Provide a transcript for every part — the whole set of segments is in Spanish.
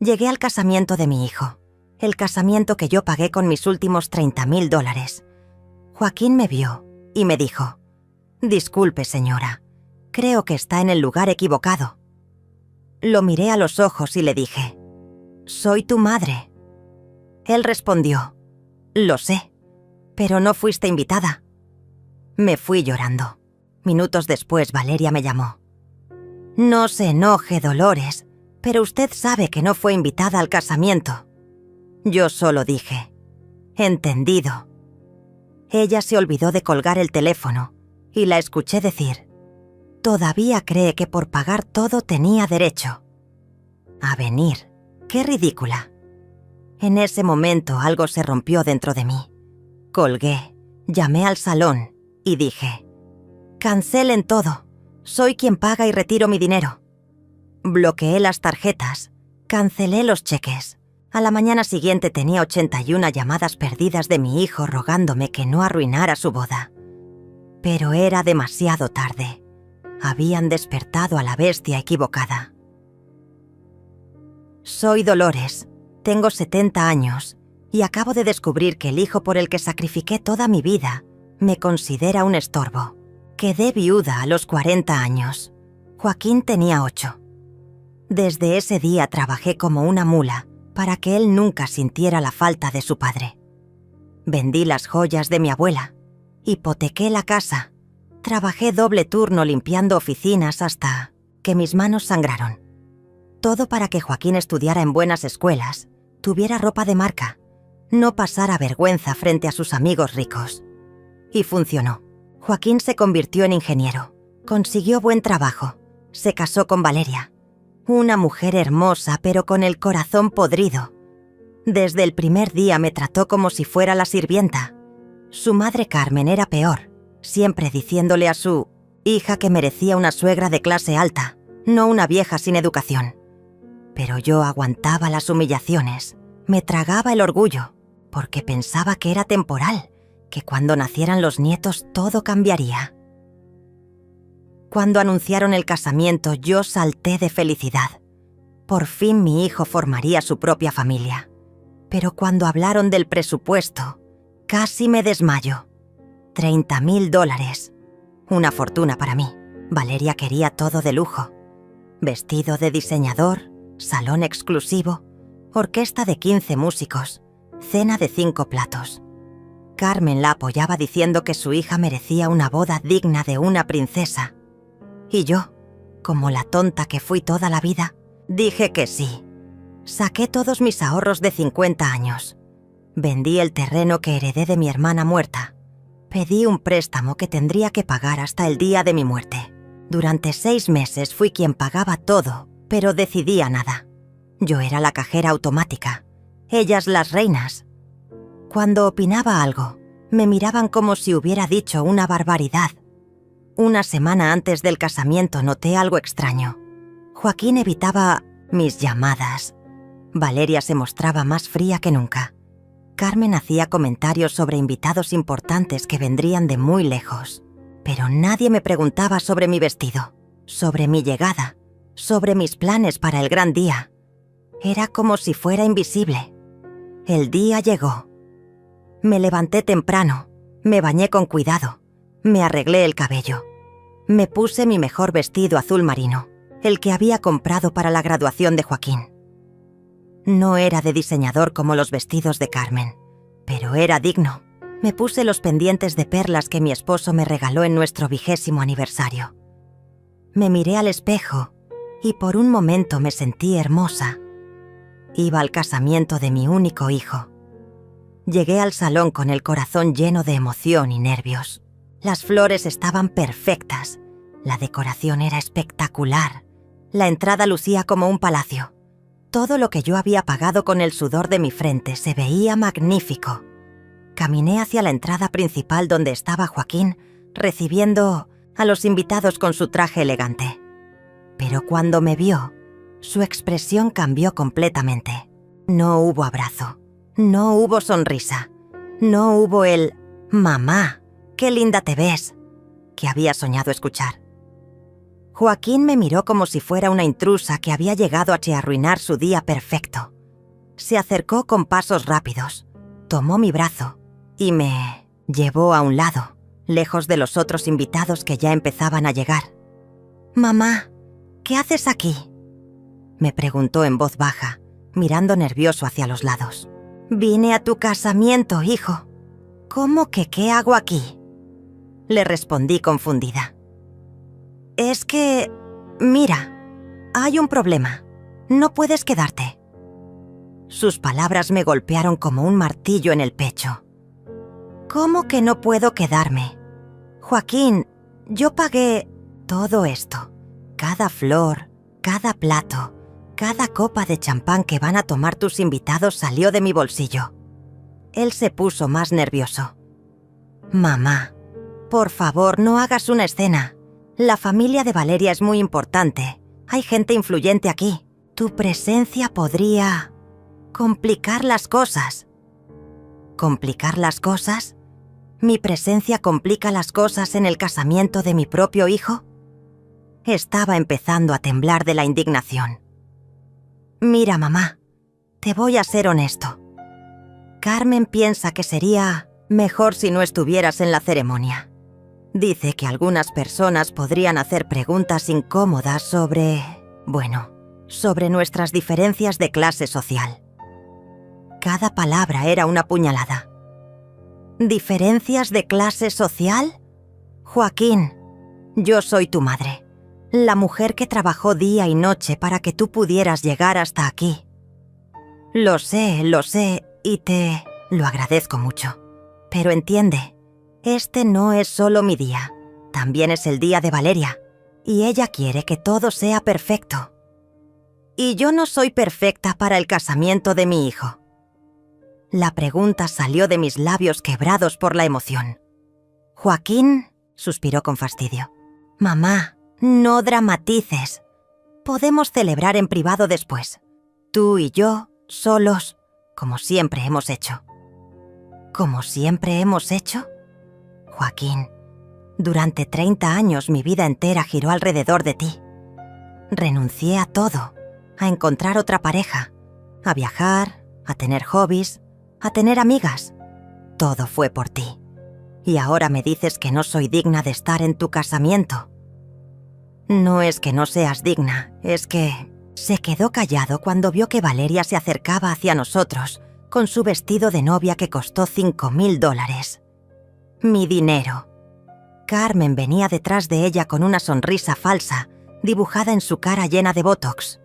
Llegué al casamiento de mi hijo, el casamiento que yo pagué con mis últimos $30,000. Joaquín me vio y me dijo: «Disculpe, señora, creo que está en el lugar equivocado». Lo miré a los ojos y le dije: «Soy tu madre». Él respondió: «Lo sé, pero no fuiste invitada». Me fui llorando. Minutos después, Valeria me llamó. «No se enoje, Dolores, pero usted sabe que no fue invitada al casamiento». Yo solo dije: «Entendido». Ella se olvidó de colgar el teléfono y la escuché decir: «Todavía cree que por pagar todo tenía derecho a venir. ¡Qué ridícula!». En ese momento algo se rompió dentro de mí. Colgué, llamé al salón y dije: «Cancelen todo. Soy quien paga y retiro mi dinero». Bloqueé las tarjetas, cancelé los cheques. A la mañana siguiente tenía 81 llamadas perdidas de mi hijo rogándome que no arruinara su boda. Pero era demasiado tarde. Habían despertado a la bestia equivocada. Soy Dolores, tengo 70 años y acabo de descubrir que el hijo por el que sacrifiqué toda mi vida me considera un estorbo. Quedé viuda a los 40 años. Joaquín tenía 8. Desde ese día trabajé como una mula para que él nunca sintiera la falta de su padre. Vendí las joyas de mi abuela, hipotequé la casa, trabajé doble turno limpiando oficinas hasta que mis manos sangraron. Todo para que Joaquín estudiara en buenas escuelas, tuviera ropa de marca, no pasara vergüenza frente a sus amigos ricos. Y funcionó. Joaquín se convirtió en ingeniero, consiguió buen trabajo, se casó con Valeria, una mujer hermosa pero con el corazón podrido. Desde el primer día me trató como si fuera la sirvienta. Su madre Carmen era peor, siempre diciéndole a su hija que merecía una suegra de clase alta, no una vieja sin educación. Pero yo aguantaba las humillaciones, me tragaba el orgullo, porque pensaba que era temporal, que cuando nacieran los nietos todo cambiaría. Cuando anunciaron el casamiento, yo salté de felicidad. Por fin mi hijo formaría su propia familia. Pero cuando hablaron del presupuesto, casi me desmayo. $30,000. Una fortuna para mí. Valeria quería todo de lujo. Vestido de diseñador, salón exclusivo, orquesta de 15 músicos, cena de 5 platos. Carmen la apoyaba diciendo que su hija merecía una boda digna de una princesa. Y yo, como la tonta que fui toda la vida, dije que sí. Saqué todos mis ahorros de 50 años. Vendí el terreno que heredé de mi hermana muerta. Pedí un préstamo que tendría que pagar hasta el día de mi muerte. Durante 6 meses fui quien pagaba todo, pero decidía nada. Yo era la cajera automática, ellas las reinas. Cuando opinaba algo, me miraban como si hubiera dicho una barbaridad. Una semana antes del casamiento noté algo extraño. Joaquín evitaba mis llamadas. Valeria se mostraba más fría que nunca. Carmen hacía comentarios sobre invitados importantes que vendrían de muy lejos. Pero nadie me preguntaba sobre mi vestido, sobre mi llegada, sobre mis planes para el gran día. Era como si fuera invisible. El día llegó. Me levanté temprano, me bañé con cuidado, me arreglé el cabello. Me puse mi mejor vestido azul marino, el que había comprado para la graduación de Joaquín. No era de diseñador como los vestidos de Carmen, pero era digno. Me puse los pendientes de perlas que mi esposo me regaló en nuestro 20º aniversario. Me miré al espejo y por un momento me sentí hermosa. Iba al casamiento de mi único hijo. Llegué al salón con el corazón lleno de emoción y nervios. Las flores estaban perfectas, la decoración era espectacular, la entrada lucía como un palacio. Todo lo que yo había pagado con el sudor de mi frente se veía magnífico. Caminé hacia la entrada principal donde estaba Joaquín, recibiendo a los invitados con su traje elegante. Pero cuando me vio, su expresión cambió completamente. No hubo abrazo, no hubo sonrisa, no hubo el «Mamá, qué linda te ves», que había soñado escuchar. Joaquín me miró como si fuera una intrusa que había llegado a arruinar su día perfecto. Se acercó con pasos rápidos, tomó mi brazo y me llevó a un lado, lejos de los otros invitados que ya empezaban a llegar. «Mamá, ¿qué haces aquí?», me preguntó en voz baja, mirando nervioso hacia los lados. «Vine a tu casamiento, hijo». «¿Cómo que qué hago aquí?», le respondí confundida. «Es que, mira, hay un problema. No puedes quedarte». Sus palabras me golpearon como un martillo en el pecho. «¿Cómo que no puedo quedarme? Joaquín, yo pagué todo esto. Cada flor, cada plato, cada copa de champán que van a tomar tus invitados salió de mi bolsillo». Él se puso más nervioso. «Mamá, por favor, no hagas una escena. La familia de Valeria es muy importante. Hay gente influyente aquí. Tu presencia podría complicar las cosas». ¿Complicar las cosas? ¿Mi presencia complica las cosas en el casamiento de mi propio hijo? Estaba empezando a temblar de la indignación. «Mira, mamá, te voy a ser honesto. Carmen piensa que sería mejor si no estuvieras en la ceremonia. Dice que algunas personas podrían hacer preguntas incómodas sobre nuestras diferencias de clase social». Cada palabra era una puñalada. ¿Diferencias de clase social? Joaquín, yo soy tu madre, la mujer que trabajó día y noche para que tú pudieras llegar hasta aquí. Lo sé, y te lo agradezco mucho. Pero entiende, este no es solo mi día, también es el día de Valeria, y ella quiere que todo sea perfecto. Y yo no soy perfecta para el casamiento de mi hijo. La pregunta salió de mis labios quebrados por la emoción. «Joaquín», suspiró con fastidio. «Mamá, no dramatices. Podemos celebrar en privado después. Tú y yo, solos, como siempre hemos hecho». ¿Como siempre hemos hecho? Joaquín, durante 30 años mi vida entera giró alrededor de ti. Renuncié a todo, a encontrar otra pareja, a viajar, a tener hobbies, a tener amigas. Todo fue por ti. Y ahora me dices que no soy digna de estar en tu casamiento. No es que no seas digna, es que se quedó callado cuando vio que Valeria se acercaba hacia nosotros con su vestido de novia que costó $5,000. Mi dinero. Carmen venía detrás de ella con una sonrisa falsa, dibujada en su cara llena de botox.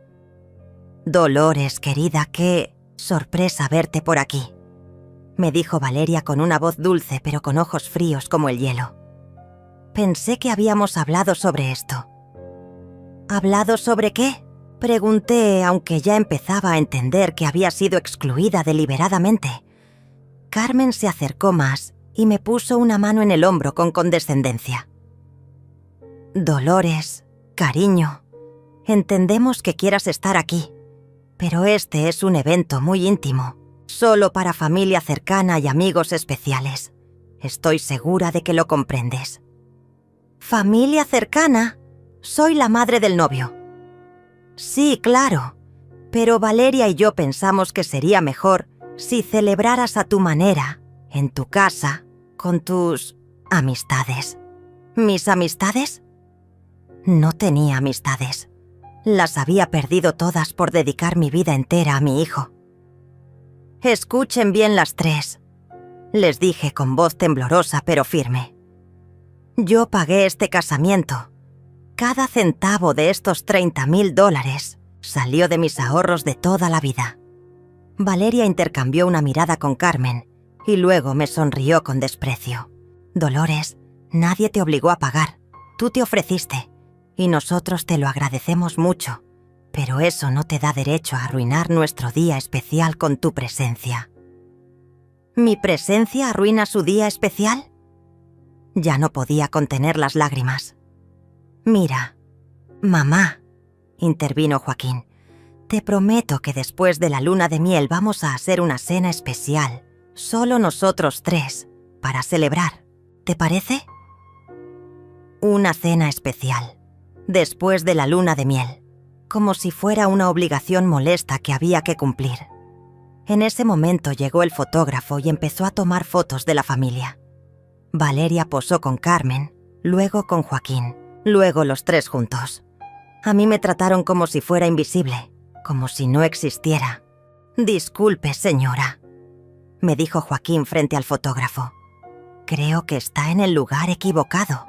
«Dolores, querida, qué sorpresa verte por aquí», me dijo Valeria con una voz dulce pero con ojos fríos como el hielo. Pensé que habíamos hablado sobre esto. ¿Hablado sobre qué?, pregunté, aunque ya empezaba a entender que había sido excluida deliberadamente. Carmen se acercó más y me puso una mano en el hombro con condescendencia. «Dolores, cariño, entendemos que quieras estar aquí, pero este es un evento muy íntimo, solo para familia cercana y amigos especiales. Estoy segura de que lo comprendes». «¿Familia cercana? Soy la madre del novio». «Sí, claro, pero Valeria y yo pensamos que sería mejor si celebraras a tu manera, en tu casa, con tus amistades». ¿Mis amistades? No tenía amistades. Las había perdido todas por dedicar mi vida entera a mi hijo. «Escuchen bien las tres», les dije con voz temblorosa pero firme. «Yo pagué este casamiento. Cada centavo de estos $30,000 salió de mis ahorros de toda la vida». Valeria intercambió una mirada con Carmen y luego me sonrió con desprecio. «Dolores, nadie te obligó a pagar. Tú te ofreciste y nosotros te lo agradecemos mucho, pero eso no te da derecho a arruinar nuestro día especial con tu presencia». ¿Mi presencia arruina su día especial? Ya no podía contener las lágrimas. «Mira, mamá», intervino Joaquín, «te prometo que después de la luna de miel vamos a hacer una cena especial, solo nosotros tres, para celebrar. ¿Te parece?» Una cena especial. después de la luna de miel, como si fuera una obligación molesta que había que cumplir. En ese momento llegó el fotógrafo y empezó a tomar fotos de la familia. Valeria posó con Carmen, luego con Joaquín, luego los tres juntos. A mí me trataron como si fuera invisible, como si no existiera. «Disculpe, señora», me dijo Joaquín frente al fotógrafo. «Creo que está en el lugar equivocado».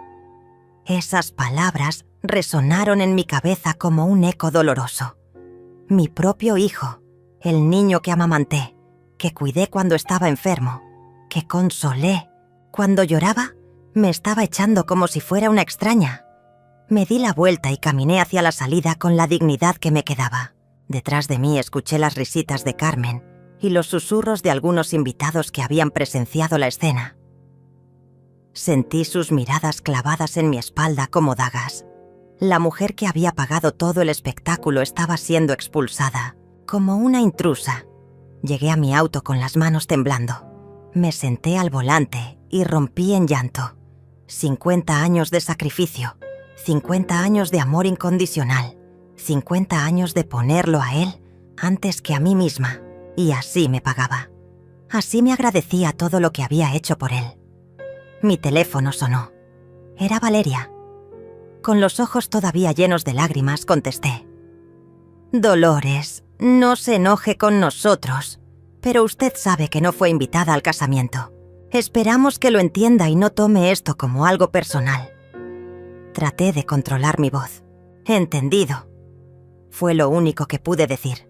Esas palabras resonaron en mi cabeza como un eco doloroso. Mi propio hijo, el niño que amamanté, que cuidé cuando estaba enfermo, que consolé. Cuando lloraba, me estaba echando como si fuera una extraña. Me di la vuelta y caminé hacia la salida con la dignidad que me quedaba. Detrás de mí escuché las risitas de Carmen y los susurros de algunos invitados que habían presenciado la escena. Sentí sus miradas clavadas en mi espalda como dagas. La mujer que había pagado todo el espectáculo estaba siendo expulsada, como una intrusa. Llegué a mi auto con las manos temblando. Me senté al volante y rompí en llanto. 50 años de sacrificio, 50 años de amor incondicional, 50 años de ponerlo a él antes que a mí misma, y así me pagaba. Así me agradecía todo lo que había hecho por él. Mi teléfono sonó. Era Valeria. Con los ojos todavía llenos de lágrimas contesté. «Dolores, no se enoje con nosotros, pero usted sabe que no fue invitada al casamiento. Esperamos que lo entienda y no tome esto como algo personal». Traté de controlar mi voz. «Entendido». Fue lo único que pude decir.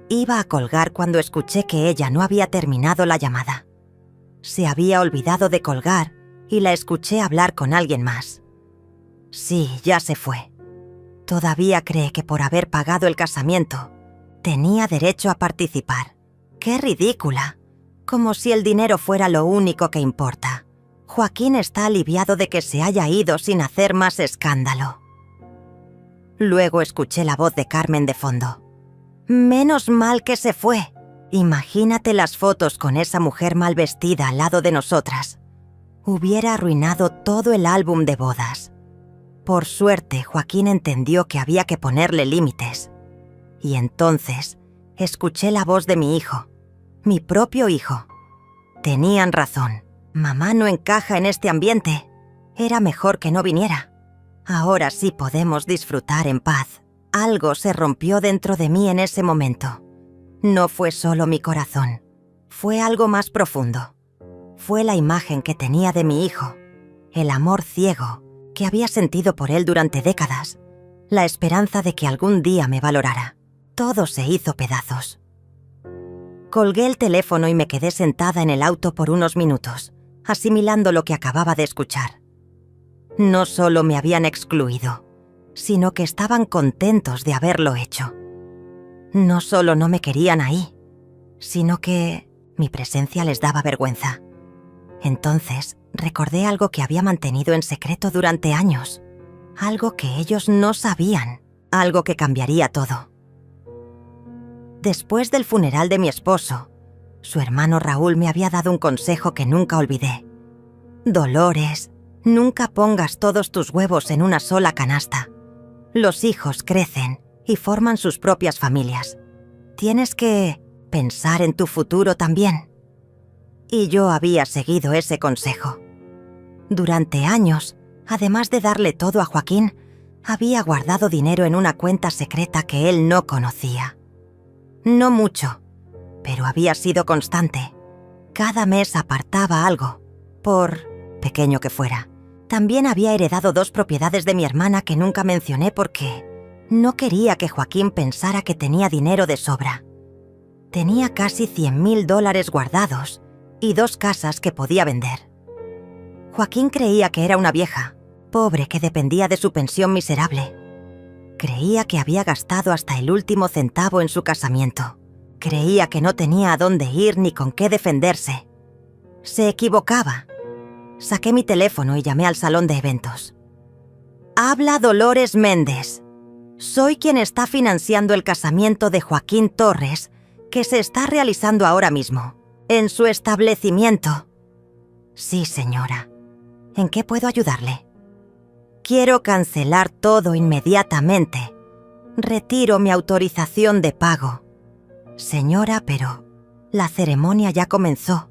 Iba a colgar cuando escuché que ella no había terminado la llamada. Se había olvidado de colgar y la escuché hablar con alguien más. Sí, ya se fue. Todavía cree que por haber pagado el casamiento tenía derecho a participar. ¡Qué ridícula! Como si el dinero fuera lo único que importa. Joaquín está aliviado de que se haya ido sin hacer más escándalo. Luego escuché la voz de Carmen de fondo. «Menos mal que se fue. Imagínate las fotos con esa mujer mal vestida al lado de nosotras. Hubiera arruinado todo el álbum de bodas». Por suerte, Joaquín entendió que había que ponerle límites. Y entonces escuché la voz de mi hijo, mi propio hijo. Tenían razón. Mamá no encaja en este ambiente. Era mejor que no viniera. Ahora sí podemos disfrutar en paz. Algo se rompió dentro de mí en ese momento. No fue solo mi corazón. Fue algo más profundo. Fue la imagen que tenía de mi hijo. El amor ciego que había sentido por él durante décadas. La esperanza de que algún día me valorara. Todo se hizo pedazos. Colgué el teléfono y me quedé sentada en el auto por unos minutos, asimilando lo que acababa de escuchar. No solo me habían excluido, sino que estaban contentos de haberlo hecho. No solo no me querían ahí, sino que mi presencia les daba vergüenza. Entonces recordé algo que había mantenido en secreto durante años, algo que ellos no sabían, algo que cambiaría todo. Después del funeral de mi esposo, su hermano Raúl me había dado un consejo que nunca olvidé. «Dolores, nunca pongas todos tus huevos en una sola canasta. Los hijos crecen y forman sus propias familias. Tienes que pensar en tu futuro también». Y yo había seguido ese consejo. Durante años, además de darle todo a Joaquín, había guardado dinero en una cuenta secreta que él no conocía. No mucho, pero había sido constante. Cada mes apartaba algo, por pequeño que fuera. También había heredado 2 propiedades de mi hermana que nunca mencioné porque no quería que Joaquín pensara que tenía dinero de sobra. Tenía casi $100,000 guardados y 2 casas que podía vender. Joaquín creía que era una vieja, pobre que dependía de su pensión miserable. Creía que había gastado hasta el último centavo en su casamiento. Creía que no tenía a dónde ir ni con qué defenderse. Se equivocaba. Saqué mi teléfono y llamé al salón de eventos. «Habla Dolores Méndez. Soy quien está financiando el casamiento de Joaquín Torres, que se está realizando ahora mismo, en su establecimiento». «Sí, señora. ¿En qué puedo ayudarle?» Quiero cancelar todo inmediatamente. Retiro mi autorización de pago. Señora, pero la ceremonia ya comenzó.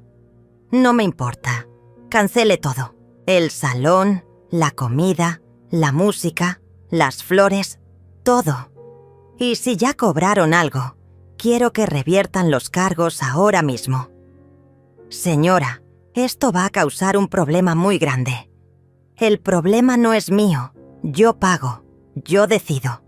No me importa. Cancele todo. El salón, la comida, la música, las flores, todo. Y si ya cobraron algo, quiero que reviertan los cargos ahora mismo. Señora, esto va a causar un problema muy grande. El problema no es mío. Yo pago. Yo decido.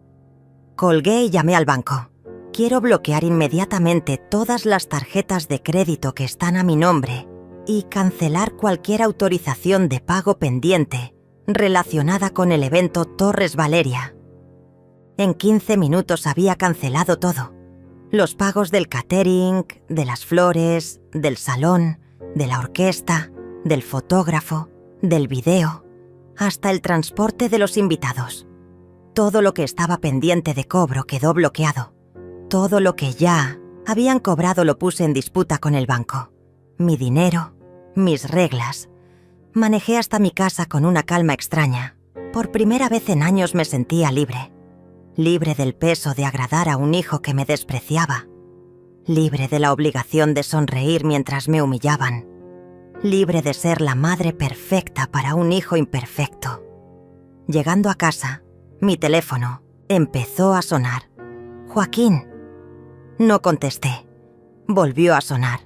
Colgué y llamé al banco. Quiero bloquear inmediatamente todas las tarjetas de crédito que están a mi nombre y cancelar cualquier autorización de pago pendiente relacionada con el evento Torres Valeria. En 15 minutos había cancelado todo. Los pagos del catering, de las flores, del salón, de la orquesta, del fotógrafo, del video, hasta el transporte de los invitados. Todo lo que estaba pendiente de cobro quedó bloqueado. Todo lo que ya habían cobrado lo puse en disputa con el banco. Mi dinero, mis reglas. Manejé hasta mi casa con una calma extraña. Por primera vez en años me sentía libre. Libre del peso de agradar a un hijo que me despreciaba. Libre de la obligación de sonreír mientras me humillaban. Libre de ser la madre perfecta para un hijo imperfecto. Llegando a casa, mi teléfono empezó a sonar. Joaquín. No contesté. Volvió a sonar.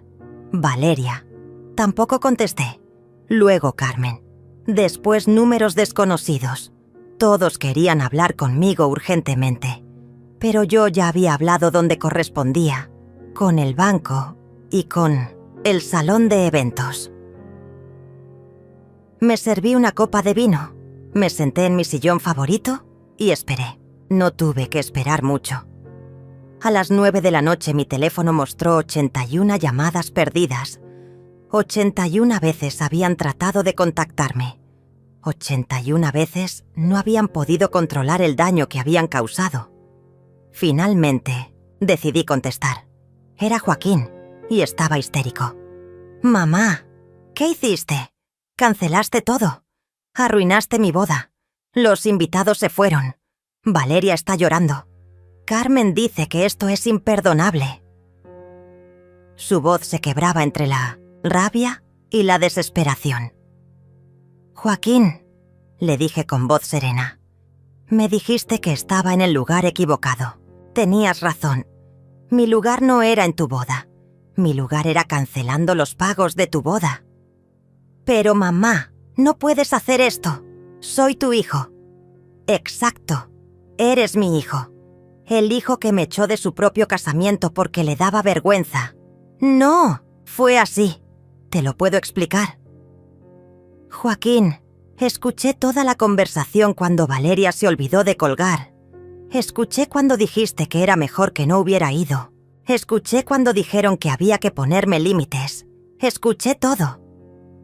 Valeria. Tampoco contesté. Luego Carmen. Después números desconocidos. Todos querían hablar conmigo urgentemente. Pero yo ya había hablado donde correspondía, con el banco y con el salón de eventos. Me serví una copa de vino, me senté en mi sillón favorito y esperé. No tuve que esperar mucho. A las 9 de la noche mi teléfono mostró 81 llamadas perdidas. 81 veces habían tratado de contactarme. 81 veces no habían podido controlar el daño que habían causado. Finalmente, decidí contestar. Era Joaquín y estaba histérico. «Mamá, ¿qué hiciste? Cancelaste todo. Arruinaste mi boda. Los invitados se fueron. Valeria está llorando. Carmen dice que esto es imperdonable». Su voz se quebraba entre la rabia y la desesperación. «Joaquín», le dije con voz serena, «me dijiste que estaba en el lugar equivocado. Tenías razón. Mi lugar no era en tu boda. Mi lugar era cancelando los pagos de tu boda». «Pero mamá, no puedes hacer esto. Soy tu hijo». «Exacto. Eres mi hijo. El hijo que me echó de su propio casamiento porque le daba vergüenza». «No, fue así. Te lo puedo explicar». «Joaquín, escuché toda la conversación cuando Valeria se olvidó de colgar. Escuché cuando dijiste que era mejor que no hubiera ido. Escuché cuando dijeron que había que ponerme límites. Escuché todo».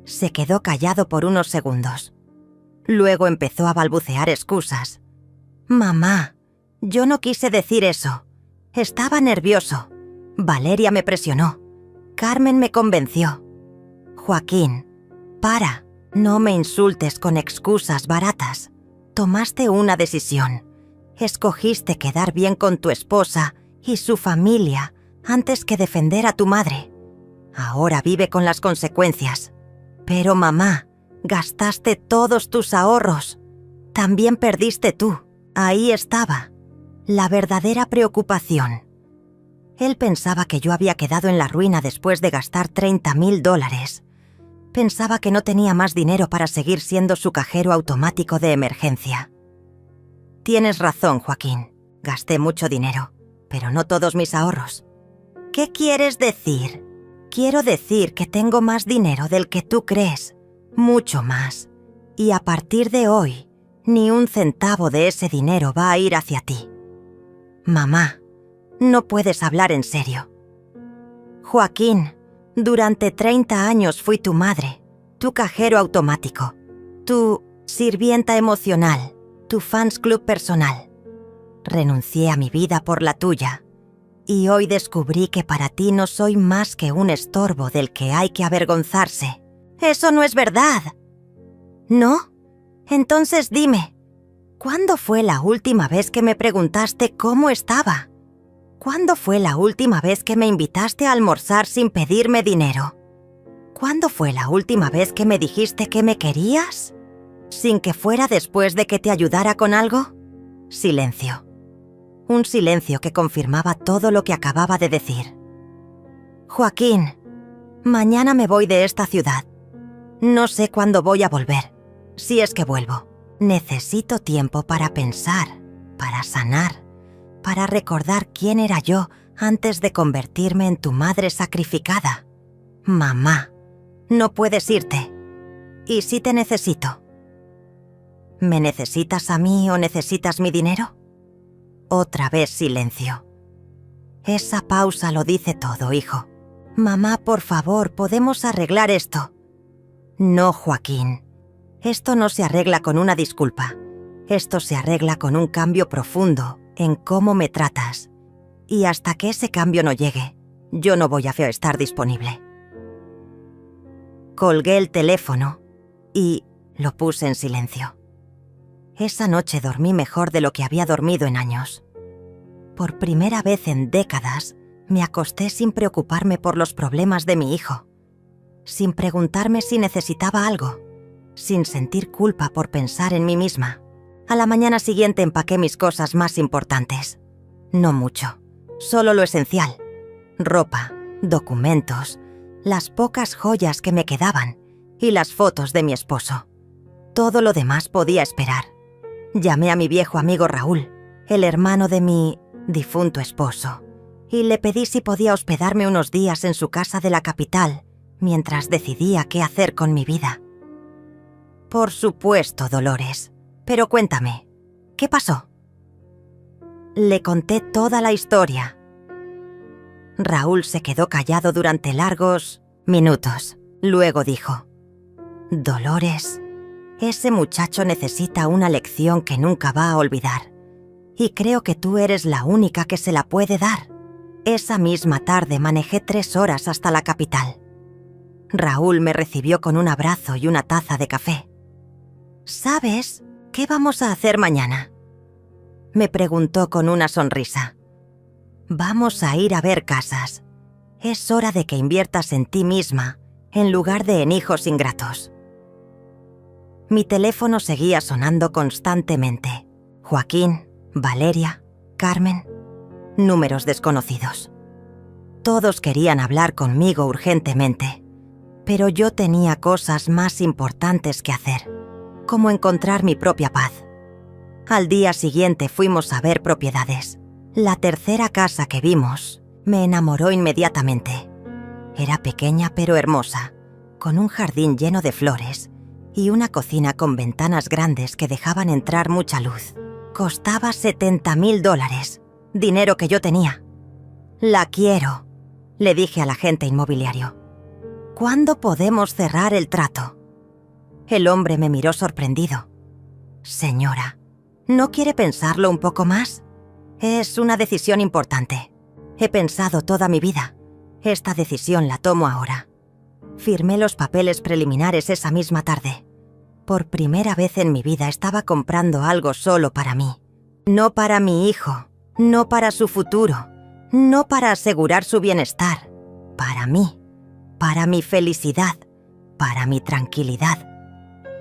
Se quedó callado por unos segundos. Luego empezó a balbucear excusas. «Mamá, yo no quise decir eso. Estaba nervioso. Valeria me presionó. Carmen me convenció». «Joaquín, para. No me insultes con excusas baratas. Tomaste una decisión. Escogiste quedar bien con tu esposa y su familia antes que defender a tu madre. Ahora vive con las consecuencias. Pero mamá, gastaste todos tus ahorros. También perdiste tú. Ahí estaba. La verdadera preocupación». Él pensaba que yo había quedado en la ruina después de gastar $30,000. Pensaba que no tenía más dinero para seguir siendo su cajero automático de emergencia. «Tienes razón, Joaquín. Gasté mucho dinero, pero no todos mis ahorros». «¿Qué quieres decir?» «Quiero decir que tengo más dinero del que tú crees. Mucho más. Y a partir de hoy, ni un centavo de ese dinero va a ir hacia ti». «Mamá, no puedes hablar en serio». «Joaquín, durante 30 años fui tu madre, tu cajero automático, tu sirvienta emocional, tu fans club personal. Renuncié a mi vida por la tuya, y hoy descubrí que para ti no soy más que un estorbo del que hay que avergonzarse». «Eso no es verdad». «¿No? Entonces dime, ¿Cuándo fue la última vez que me preguntaste cómo estaba? ¿Cuándo fue la última vez que me invitaste a almorzar sin pedirme dinero? ¿Cuándo fue la última vez que me dijiste que me querías? ¿Sin que fuera después de que te ayudara con algo? Silencio. Un silencio que confirmaba todo lo que acababa de decir. Joaquín, mañana me voy de esta ciudad. No sé cuándo voy a volver, si es que vuelvo. Necesito tiempo para pensar, para sanar, para recordar quién era yo antes de convertirme en tu madre sacrificada. Mamá, no puedes irte. ¿Y si te necesito? ¿Me necesitas a mí o necesitas mi dinero? Otra vez silencio. Esa pausa lo dice todo, hijo. Mamá, por favor, ¿podemos arreglar esto? No, Joaquín. Esto no se arregla con una disculpa. Esto se arregla con un cambio profundo en cómo me tratas. Y hasta que ese cambio no llegue, yo no voy a estar disponible. Colgué el teléfono y lo puse en silencio. Esa noche dormí mejor de lo que había dormido en años. Por primera vez en décadas, me acosté sin preocuparme por los problemas de mi hijo, sin preguntarme si necesitaba algo, sin sentir culpa por pensar en mí misma. A la mañana siguiente empaqué mis cosas más importantes. No mucho, solo lo esencial. Ropa, documentos, las pocas joyas que me quedaban y las fotos de mi esposo. Todo lo demás podía esperar. Llamé a mi viejo amigo Raúl, el hermano de mi difunto esposo, y le pedí si podía hospedarme unos días en su casa de la capital mientras decidía qué hacer con mi vida. Por supuesto, Dolores. Pero cuéntame, ¿qué pasó? Le conté toda la historia. Raúl se quedó callado durante largos minutos. Luego dijo: Dolores, ese muchacho necesita una lección que nunca va a olvidar. Y creo que tú eres la única que se la puede dar. Esa misma tarde manejé 3 horas hasta la capital. Raúl me recibió con un abrazo y una taza de café. ¿Sabes qué vamos a hacer mañana?, me preguntó con una sonrisa. Vamos a ir a ver casas. Es hora de que inviertas en ti misma en lugar de en hijos ingratos. Mi teléfono seguía sonando constantemente. Joaquín, Valeria, Carmen, números desconocidos. Todos querían hablar conmigo urgentemente, pero yo tenía cosas más importantes que hacer, como encontrar mi propia paz. Al día siguiente fuimos a ver propiedades. La tercera casa que vimos me enamoró inmediatamente. Era pequeña pero hermosa, con un jardín lleno de flores y una cocina con ventanas grandes que dejaban entrar mucha luz. Costaba $70,000, dinero que yo tenía. La quiero, le dije al agente inmobiliario. ¿Cuándo podemos cerrar el trato? El hombre me miró sorprendido. Señora, ¿no quiere pensarlo un poco más? Es una decisión importante. He pensado toda mi vida. Esta decisión la tomo ahora. Firmé los papeles preliminares esa misma tarde. Por primera vez en mi vida estaba comprando algo solo para mí. No para mi hijo, no para su futuro, no para asegurar su bienestar. Para mí, para mi felicidad, para mi tranquilidad.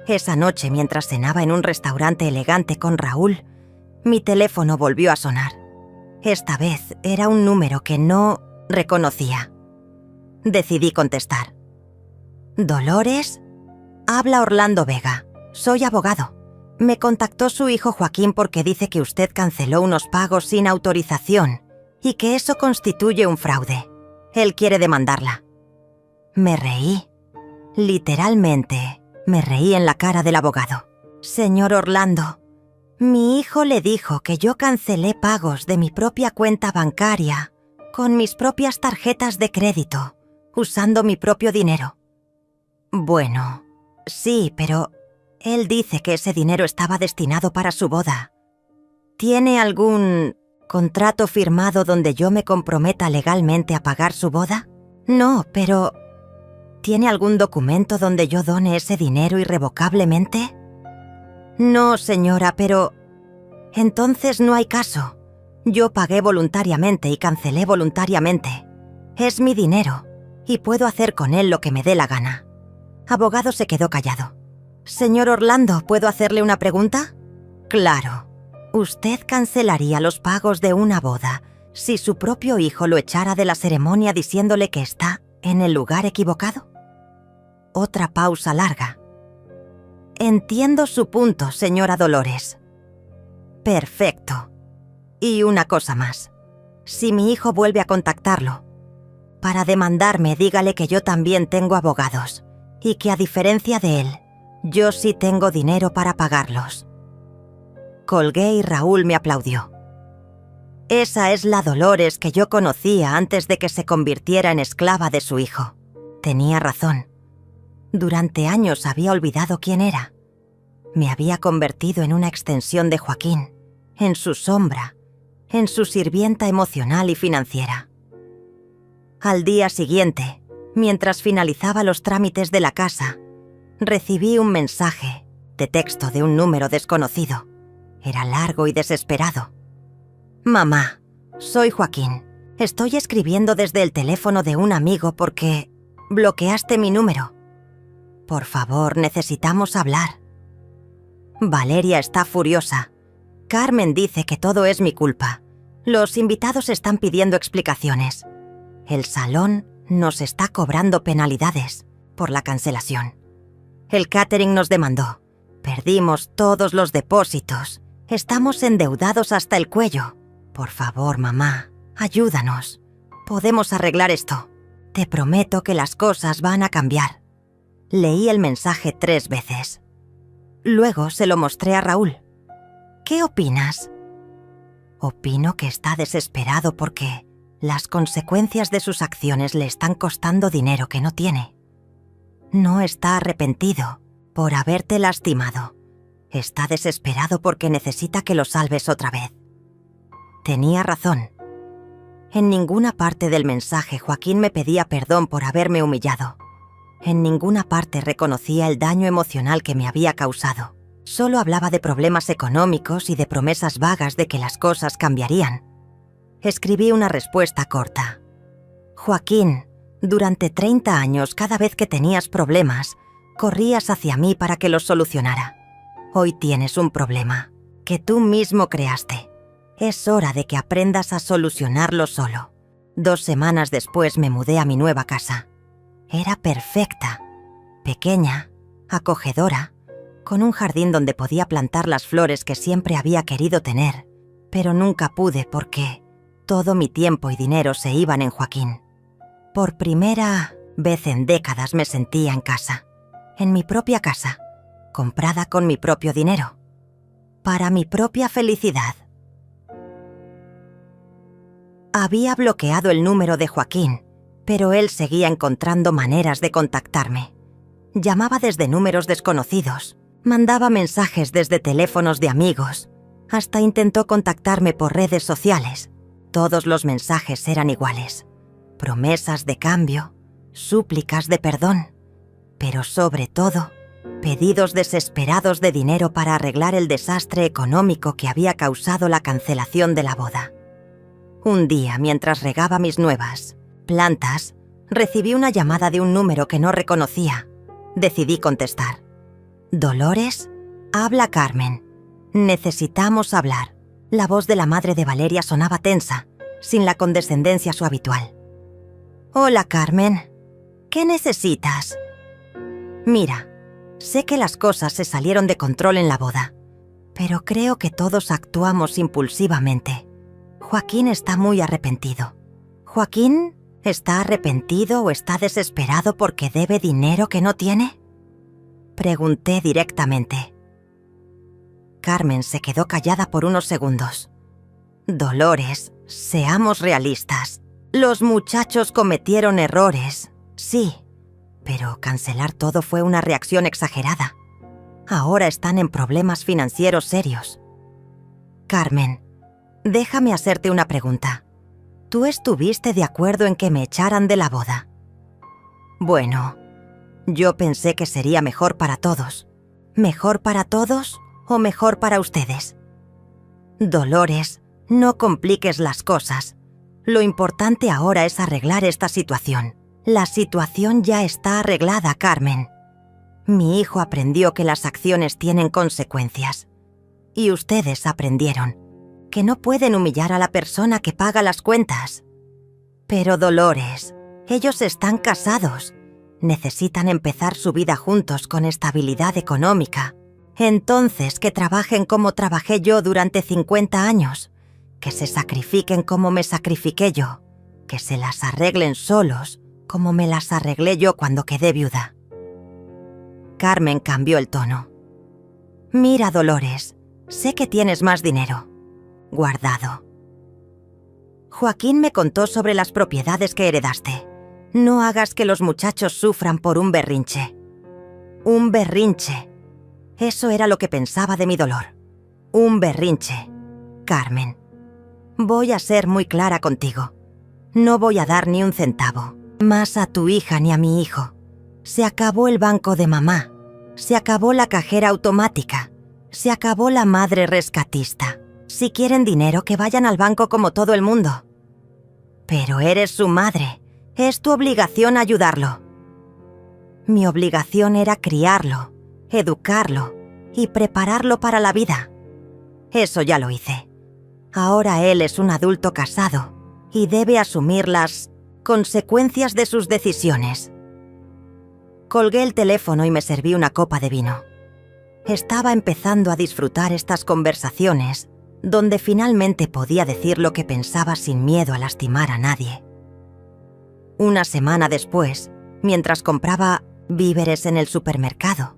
Esa noche, mientras cenaba en un restaurante elegante con Raúl, mi teléfono volvió a sonar. Esta vez era un número que no reconocía. Decidí contestar. ¿Dolores? Habla Orlando Vega. Soy abogado. Me contactó su hijo Joaquín porque dice que usted canceló unos pagos sin autorización y que eso constituye un fraude. Él quiere demandarla. Me reí. Literalmente, me reí en la cara del abogado. Señor Orlando, mi hijo le dijo que yo cancelé pagos de mi propia cuenta bancaria con mis propias tarjetas de crédito, usando mi propio dinero. Bueno, sí, pero él dice que ese dinero estaba destinado para su boda. ¿Tiene algún contrato firmado donde yo me comprometa legalmente a pagar su boda? No, pero ¿tiene algún documento donde yo done ese dinero irrevocablemente? No, señora, pero Entonces no hay caso. Yo pagué voluntariamente y cancelé voluntariamente. Es mi dinero y puedo hacer con él lo que me dé la gana. Abogado se quedó callado. Señor Orlando, ¿puedo hacerle una pregunta? Claro. ¿Usted cancelaría los pagos de una boda si su propio hijo lo echara de la ceremonia diciéndole que está en el lugar equivocado? Otra pausa larga. Entiendo su punto, señora Dolores. Perfecto. Y una cosa más. Si mi hijo vuelve a contactarlo, para demandarme, dígale que yo también tengo abogados y que a diferencia de él, yo sí tengo dinero para pagarlos. Colgué y Raúl me aplaudió. Esa es la Dolores que yo conocía antes de que se convirtiera en esclava de su hijo. Tenía razón. Durante años había olvidado quién era. Me había convertido en una extensión de Joaquín, en su sombra, en su sirvienta emocional y financiera. Al día siguiente, mientras finalizaba los trámites de la casa, recibí un mensaje de texto de un número desconocido. Era largo y desesperado. Mamá, soy Joaquín. Estoy escribiendo desde el teléfono de un amigo porque bloqueaste mi número. Por favor, necesitamos hablar. Valeria está furiosa. Carmen dice que todo es mi culpa. Los invitados están pidiendo explicaciones. El salón nos está cobrando penalidades por la cancelación. El catering nos demandó. Perdimos todos los depósitos. Estamos endeudados hasta el cuello. Por favor, mamá, ayúdanos. Podemos arreglar esto. Te prometo que las cosas van a cambiar. Leí el mensaje 3 veces. Luego se lo mostré a Raúl. ¿Qué opinas? Opino que está desesperado porque las consecuencias de sus acciones le están costando dinero que no tiene. No está arrepentido por haberte lastimado. Está desesperado porque necesita que lo salves otra vez. Tenía razón. En ninguna parte del mensaje Joaquín me pedía perdón por haberme humillado. En ninguna parte reconocía el daño emocional que me había causado. Solo hablaba de problemas económicos y de promesas vagas de que las cosas cambiarían. Escribí una respuesta corta. Joaquín, durante 30 años, cada vez que tenías problemas, corrías hacia mí para que los solucionara. Hoy tienes un problema que tú mismo creaste. Es hora de que aprendas a solucionarlo solo. 2 semanas después me mudé a mi nueva casa. Era perfecta, pequeña, acogedora, con un jardín donde podía plantar las flores que siempre había querido tener, pero nunca pude porque todo mi tiempo y dinero se iban en Joaquín. Por primera vez en décadas me sentía en casa, en mi propia casa, comprada con mi propio dinero, para mi propia felicidad. Había bloqueado el número de Joaquín, pero él seguía encontrando maneras de contactarme. Llamaba desde números desconocidos, mandaba mensajes desde teléfonos de amigos, hasta intentó contactarme por redes sociales. Todos los mensajes eran iguales. Promesas de cambio, súplicas de perdón, pero sobre todo, pedidos desesperados de dinero para arreglar el desastre económico que había causado la cancelación de la boda. Un día, mientras regaba mis nuevas plantas, recibí una llamada de un número que no reconocía. Decidí contestar. «Dolores, habla Carmen. Necesitamos hablar». La voz de la madre de Valeria sonaba tensa, sin la condescendencia su habitual. «Hola, Carmen. ¿Qué necesitas?» «Mira, sé que las cosas se salieron de control en la boda, pero creo que todos actuamos impulsivamente. Joaquín está muy arrepentido». «¿Joaquín está arrepentido o está desesperado porque debe dinero que no tiene?», pregunté directamente. Carmen se quedó callada por unos segundos. «Dolores, seamos realistas. Los muchachos cometieron errores, sí, pero cancelar todo fue una reacción exagerada. Ahora están en problemas financieros serios». «Carmen, déjame hacerte una pregunta. ¿Tú estuviste de acuerdo en que me echaran de la boda?». «Bueno, yo pensé que sería mejor para todos». «¿Mejor para todos o mejor para ustedes?». Dolores, no compliques las cosas. Lo importante ahora es arreglar esta situación. La situación ya está arreglada, Carmen. Mi hijo aprendió que las acciones tienen consecuencias. Y ustedes aprendieron que no pueden humillar a la persona que paga las cuentas. Pero Dolores, ellos están casados. Necesitan empezar su vida juntos con estabilidad económica. Entonces, que trabajen como trabajé yo durante 50 años. Que se sacrifiquen como me sacrifiqué yo. Que se las arreglen solos como me las arreglé yo cuando quedé viuda. Carmen cambió el tono. Mira, Dolores, sé que tienes más dinero guardado. Joaquín me contó sobre las propiedades que heredaste. No hagas que los muchachos sufran por un berrinche. Un berrinche. Eso era lo que pensaba de mi dolor. Un berrinche. Carmen, voy a ser muy clara contigo. No voy a dar ni un centavo más a tu hija ni a mi hijo. Se acabó el banco de mamá. Se acabó la cajera automática. Se acabó la madre rescatista. Si quieren dinero, que vayan al banco como todo el mundo. Pero eres su madre. Es tu obligación ayudarlo. Mi obligación era criarlo, educarlo y prepararlo para la vida. Eso ya lo hice. Ahora él es un adulto casado y debe asumir las consecuencias de sus decisiones. Colgué el teléfono y me serví una copa de vino. Estaba empezando a disfrutar estas conversaciones donde finalmente podía decir lo que pensaba sin miedo a lastimar a nadie. Una semana después, mientras compraba víveres en el supermercado,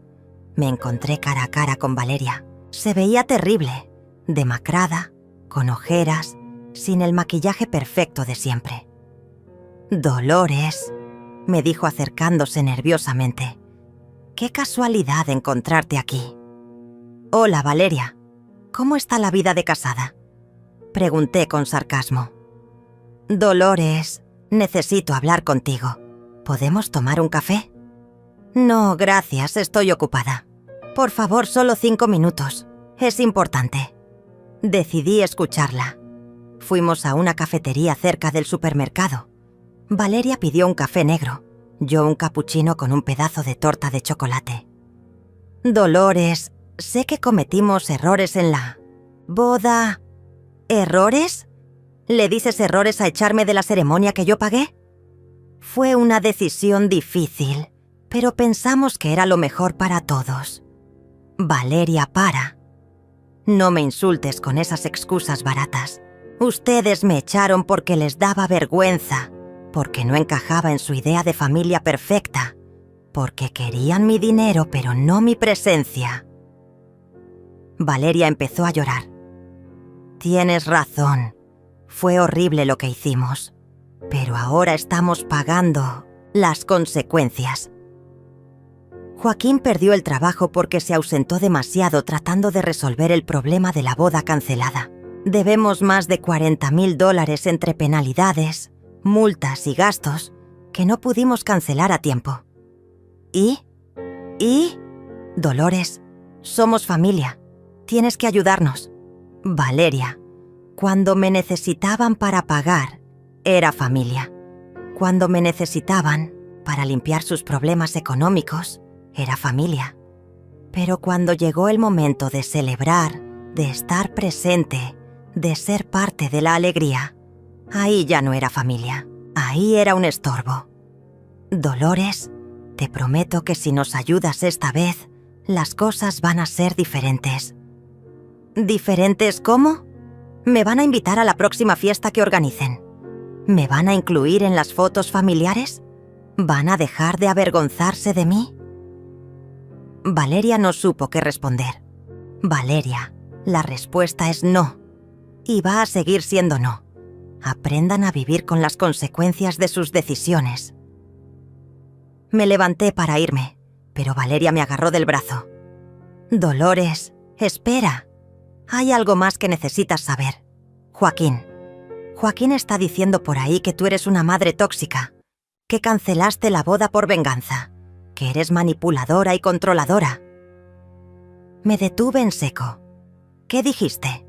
me encontré cara a cara con Valeria. Se veía terrible, demacrada, con ojeras, sin el maquillaje perfecto de siempre. Dolores, me dijo acercándose nerviosamente. Qué casualidad encontrarte aquí. Hola, Valeria. ¿Cómo está la vida de casada? Pregunté con sarcasmo. Dolores, necesito hablar contigo. ¿Podemos tomar un café? No, gracias, estoy ocupada. Por favor, solo 5 minutos. Es importante. Decidí escucharla. Fuimos a una cafetería cerca del supermercado. Valeria pidió un café negro, yo un capuchino con un pedazo de torta de chocolate. Dolores, sé que cometimos errores en la boda. ¿Errores? ¿Le dices errores a echarme de la ceremonia que yo pagué? Fue una decisión difícil, pero pensamos que era lo mejor para todos. Valeria, para. No me insultes con esas excusas baratas. Ustedes me echaron porque les daba vergüenza, porque no encajaba en su idea de familia perfecta, porque querían mi dinero pero no mi presencia. Valeria empezó a llorar. Tienes razón, fue horrible lo que hicimos, pero ahora estamos pagando las consecuencias. Joaquín perdió el trabajo porque se ausentó demasiado tratando de resolver el problema de la boda cancelada. Debemos más de $40,000 entre penalidades, multas y gastos que no pudimos cancelar a tiempo. ¿Y? Dolores, somos familia. Tienes que ayudarnos. Valeria, cuando me necesitaban para pagar, era familia. Cuando me necesitaban para limpiar sus problemas económicos, era familia. Pero cuando llegó el momento de celebrar, de estar presente, de ser parte de la alegría, ahí ya no era familia. Ahí era un estorbo. Dolores, te prometo que si nos ayudas esta vez, las cosas van a ser diferentes. ¿Diferentes cómo? ¿Me van a invitar a la próxima fiesta que organicen? ¿Me van a incluir en las fotos familiares? ¿Van a dejar de avergonzarse de mí? Valeria no supo qué responder. Valeria, la respuesta es no. Y va a seguir siendo no. Aprendan a vivir con las consecuencias de sus decisiones. Me levanté para irme, pero Valeria me agarró del brazo. Dolores, espera. Hay algo más que necesitas saber. Joaquín está diciendo por ahí que tú eres una madre tóxica, que cancelaste la boda por venganza, que eres manipuladora y controladora. Me detuve en seco. ¿Qué dijiste?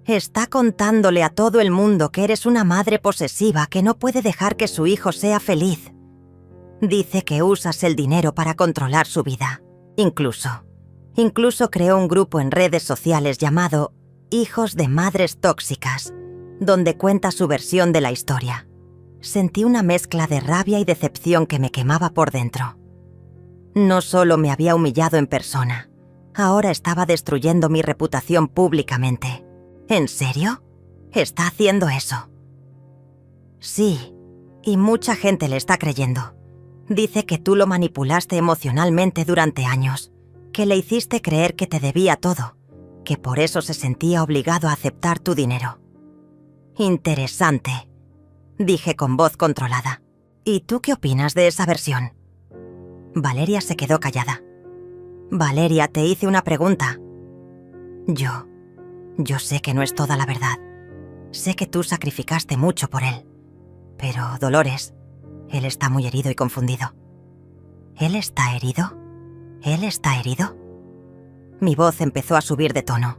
Está contándole a todo el mundo que eres una madre posesiva que no puede dejar que su hijo sea feliz. Dice que usas el dinero para controlar su vida. Incluso creó un grupo en redes sociales llamado Hijos de Madres Tóxicas, donde cuenta su versión de la historia. Sentí una mezcla de rabia y decepción que me quemaba por dentro. No solo me había humillado en persona, ahora estaba destruyendo mi reputación públicamente. ¿En serio? ¿Está haciendo eso? Sí, y mucha gente le está creyendo. Dice que tú lo manipulaste emocionalmente durante años, que le hiciste creer que te debía todo, que por eso se sentía obligado a aceptar tu dinero. Interesante, dije con voz controlada. ¿Y tú qué opinas de esa versión? Valeria se quedó callada. Valeria, te hice una pregunta. Yo sé que no es toda la verdad. Sé que tú sacrificaste mucho por él. Pero, Dolores, él está muy herido y confundido. ¿Él está herido? ¿Él está herido? Mi voz empezó a subir de tono.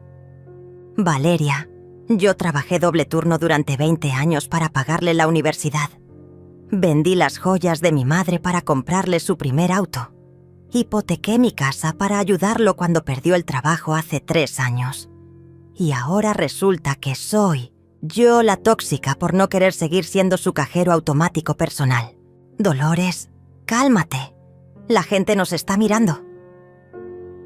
Valeria, yo trabajé doble turno durante 20 años para pagarle la universidad. Vendí las joyas de mi madre para comprarle su primer auto. Hipotequé mi casa para ayudarlo cuando perdió el trabajo hace 3 años. Y ahora resulta que soy yo la tóxica por no querer seguir siendo su cajero automático personal. Dolores, cálmate. La gente nos está mirando.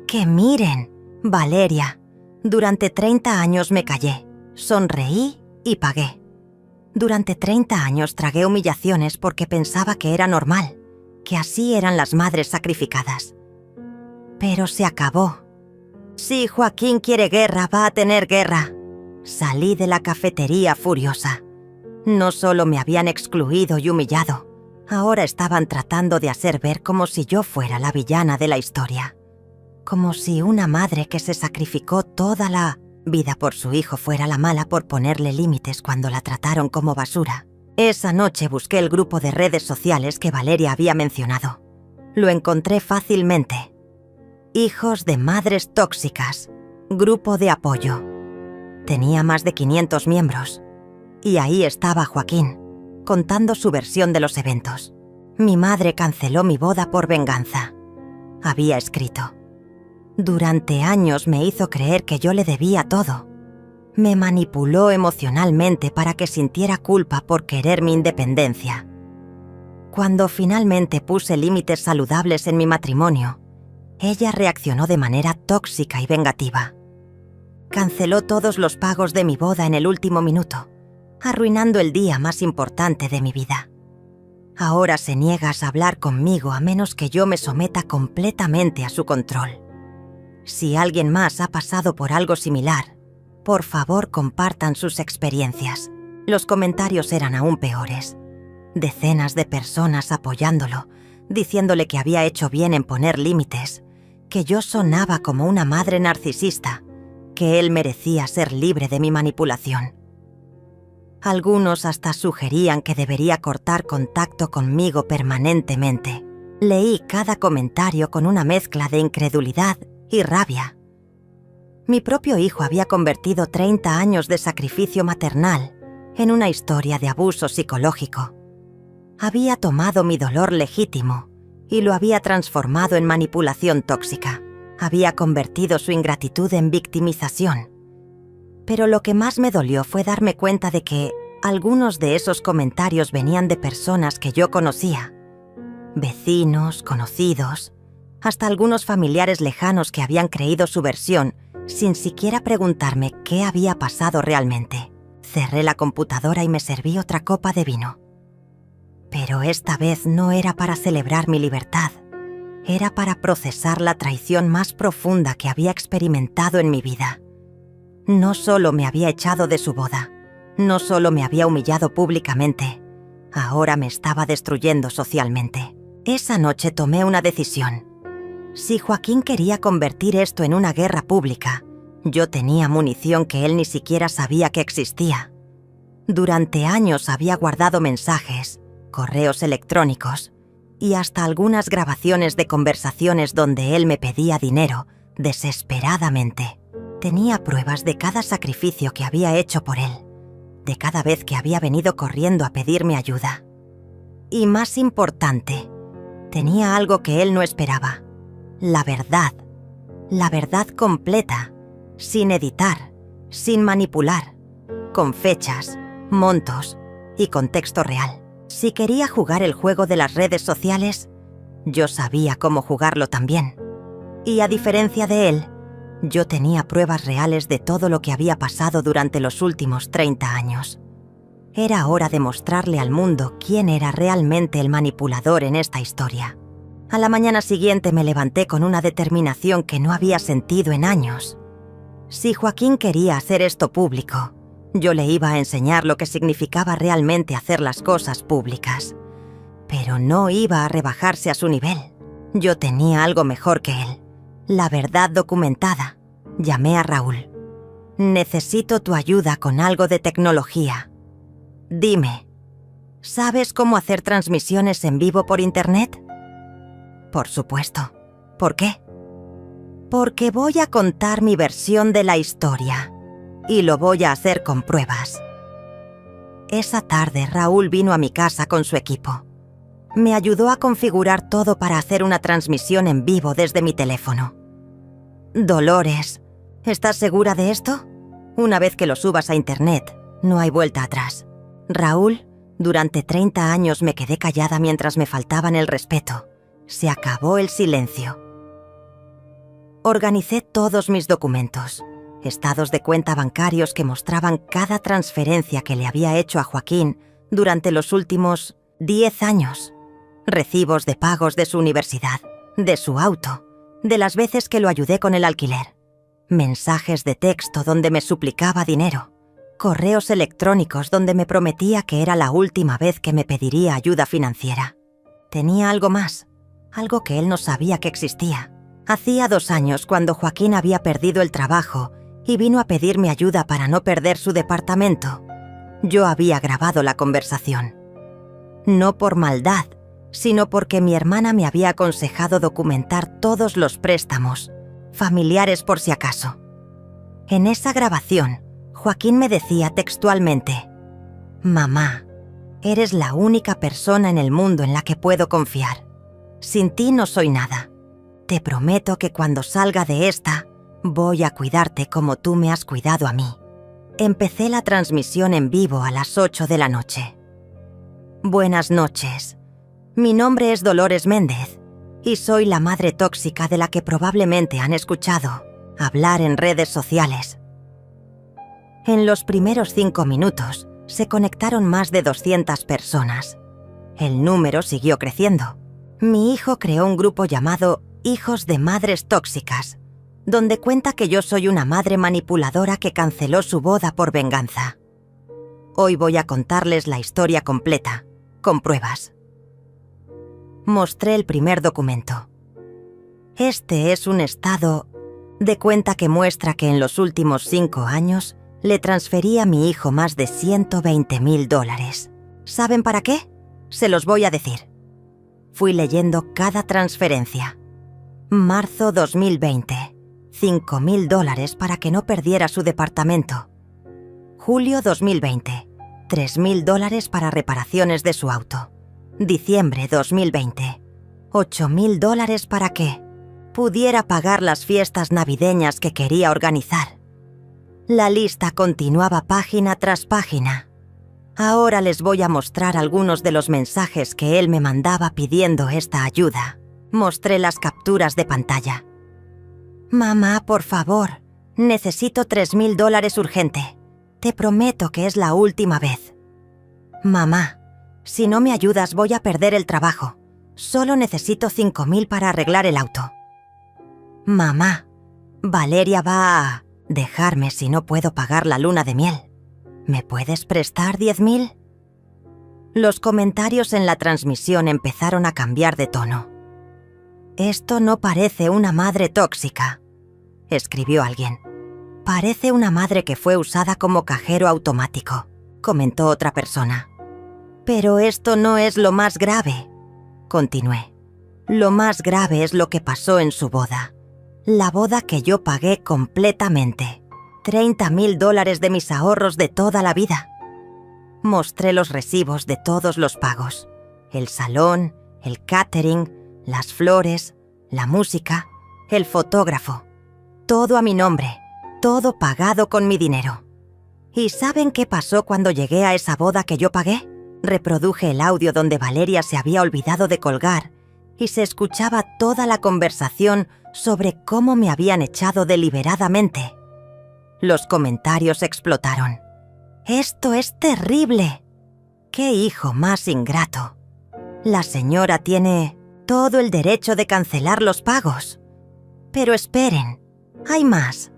¡Que miren! Valeria, durante 30 años me callé, sonreí y pagué. Durante 30 años tragué humillaciones porque pensaba que era normal, que así eran las madres sacrificadas. Pero se acabó. Si Joaquín quiere guerra, va a tener guerra. Salí de la cafetería furiosa. No solo me habían excluido y humillado, ahora estaban tratando de hacer ver como si yo fuera la villana de la historia. Como si una madre que se sacrificó toda la vida por su hijo fuera la mala por ponerle límites cuando la trataron como basura. Esa noche busqué el grupo de redes sociales que Valeria había mencionado. Lo encontré fácilmente. Hijos de Madres Tóxicas, grupo de apoyo. Tenía más de 500 miembros. Y ahí estaba Joaquín, contando su versión de los eventos. Mi madre canceló mi boda por venganza. Había escrito: durante años me hizo creer que yo le debía todo. Me manipuló emocionalmente para que sintiera culpa por querer mi independencia. Cuando finalmente puse límites saludables en mi matrimonio, ella reaccionó de manera tóxica y vengativa. Canceló todos los pagos de mi boda en el último minuto, arruinando el día más importante de mi vida. Ahora se niega a hablar conmigo a menos que yo me someta completamente a su control. Si alguien más ha pasado por algo similar, por favor compartan sus experiencias. Los comentarios eran aún peores. Decenas de personas apoyándolo, diciéndole que había hecho bien en poner límites, que yo sonaba como una madre narcisista, que él merecía ser libre de mi manipulación. Algunos hasta sugerían que debería cortar contacto conmigo permanentemente. Leí cada comentario con una mezcla de incredulidad y rabia. Mi propio hijo había convertido 30 años de sacrificio maternal en una historia de abuso psicológico. Había tomado mi dolor legítimo y lo había transformado en manipulación tóxica. Había convertido su ingratitud en victimización. Pero lo que más me dolió fue darme cuenta de que algunos de esos comentarios venían de personas que yo conocía. Vecinos, conocidos, hasta algunos familiares lejanos que habían creído su versión sin siquiera preguntarme qué había pasado realmente. Cerré la computadora y me serví otra copa de vino. Pero esta vez no era para celebrar mi libertad. Era para procesar la traición más profunda que había experimentado en mi vida. No solo me había echado de su boda, no solo me había humillado públicamente, ahora me estaba destruyendo socialmente. Esa noche tomé una decisión. Si Joaquín quería convertir esto en una guerra pública, yo tenía munición que él ni siquiera sabía que existía. Durante años había guardado mensajes, correos electrónicos y hasta algunas grabaciones de conversaciones donde él me pedía dinero desesperadamente. Tenía pruebas de cada sacrificio que había hecho por él, de cada vez que había venido corriendo a pedirme ayuda. Y más importante, tenía algo que él no esperaba: la verdad completa, sin editar, sin manipular, con fechas, montos y contexto real. Si quería jugar el juego de las redes sociales, yo sabía cómo jugarlo también. Y a diferencia de él, yo tenía pruebas reales de todo lo que había pasado durante los últimos 30 años. Era hora de mostrarle al mundo quién era realmente el manipulador en esta historia. A la mañana siguiente me levanté con una determinación que no había sentido en años. Si Joaquín quería hacer esto público, yo le iba a enseñar lo que significaba realmente hacer las cosas públicas. Pero no iba a rebajarse a su nivel. Yo tenía algo mejor que él: la verdad documentada. Llamé a Raúl. Necesito tu ayuda con algo de tecnología. Dime, ¿sabes cómo hacer transmisiones en vivo por internet? Por supuesto. ¿Por qué? Porque voy a contar mi versión de la historia. Y lo voy a hacer con pruebas. Esa tarde Raúl vino a mi casa con su equipo. Me ayudó a configurar todo para hacer una transmisión en vivo desde mi teléfono. Dolores, ¿estás segura de esto? Una vez que lo subas a internet, no hay vuelta atrás. Raúl, durante 30 años me quedé callada mientras me faltaban el respeto. Se acabó el silencio. Organicé todos mis documentos, estados de cuenta bancarios que mostraban cada transferencia que le había hecho a Joaquín durante los últimos 10 años. Recibos de pagos de su universidad, de su auto, de las veces que lo ayudé con el alquiler. Mensajes de texto donde me suplicaba dinero. Correos electrónicos donde me prometía que era la última vez que me pediría ayuda financiera. Tenía algo más, algo que él no sabía que existía. Hacía 2 años, cuando Joaquín había perdido el trabajo y vino a pedirme ayuda para no perder su departamento, yo había grabado la conversación. No por maldad, sino porque mi hermana me había aconsejado documentar todos los préstamos, familiares por si acaso. En esa grabación, Joaquín me decía textualmente: «Mamá, eres la única persona en el mundo en la que puedo confiar. Sin ti no soy nada. Te prometo que cuando salga de esta, voy a cuidarte como tú me has cuidado a mí». Empecé la transmisión en vivo a las 8 de la noche. Buenas noches. Mi nombre es Dolores Méndez y soy la madre tóxica de la que probablemente han escuchado hablar en redes sociales. En los primeros 5 minutos se conectaron más de 200 personas. El número siguió creciendo. Mi hijo creó un grupo llamado Hijos de Madres Tóxicas, donde cuenta que yo soy una madre manipuladora que canceló su boda por venganza. Hoy voy a contarles la historia completa, con pruebas. Mostré el primer documento. Este es un estado de cuenta que muestra que en los últimos 5 años le transferí a mi hijo más de $120,000. ¿Saben para qué? Se los voy a decir. Fui leyendo cada transferencia. Marzo 2020, $5,000 para que no perdiera su departamento. Julio 2020, $3,000 para reparaciones de su auto. Diciembre 2020, $8,000 para que pudiera pagar las fiestas navideñas que quería organizar. La lista continuaba página tras página. Ahora les voy a mostrar algunos de los mensajes que él me mandaba pidiendo esta ayuda. Mostré las capturas de pantalla. «Mamá, por favor, necesito $3,000 urgente. Te prometo que es la última vez. Mamá, si no me ayudas voy a perder el trabajo. Solo necesito $5,000 para arreglar el auto. Mamá, Valeria va a dejarme si no puedo pagar la luna de miel. ¿Me puedes prestar $10,000? Los comentarios en la transmisión empezaron a cambiar de tono. «Esto no parece una madre tóxica», escribió alguien. «Parece una madre que fue usada como cajero automático», comentó otra persona. «Pero esto no es lo más grave», continué. «Lo más grave es lo que pasó en su boda. La boda que yo pagué completamente. $30,000 de mis ahorros de toda la vida. Mostré los recibos de todos los pagos. El salón, el catering, las flores, la música, el fotógrafo. Todo a mi nombre, todo pagado con mi dinero. ¿Y saben qué pasó cuando llegué a esa boda que yo pagué? Reproduje el audio donde Valeria se había olvidado de colgar y se escuchaba toda la conversación sobre cómo me habían echado deliberadamente. Los comentarios explotaron. «¡Esto es terrible! ¡Qué hijo más ingrato! La señora tiene todo el derecho de cancelar los pagos. Pero esperen, hay más».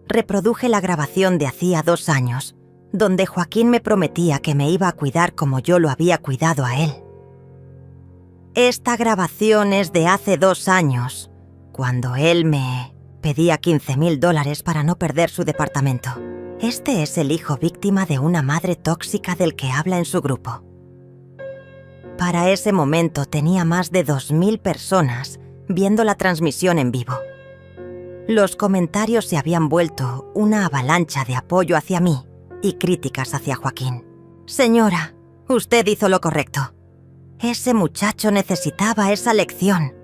Reproduje la grabación de hacía 2 años, donde Joaquín me prometía que me iba a cuidar como yo lo había cuidado a él. Esta grabación es de hace 2 años, cuando él me pedía $15,000 para no perder su departamento. Este es el hijo víctima de una madre tóxica del que habla en su grupo. Para ese momento tenía más de 2,000 personas viendo la transmisión en vivo. Los comentarios se habían vuelto una avalancha de apoyo hacia mí y críticas hacia Joaquín. «Señora, usted hizo lo correcto. Ese muchacho necesitaba esa lección.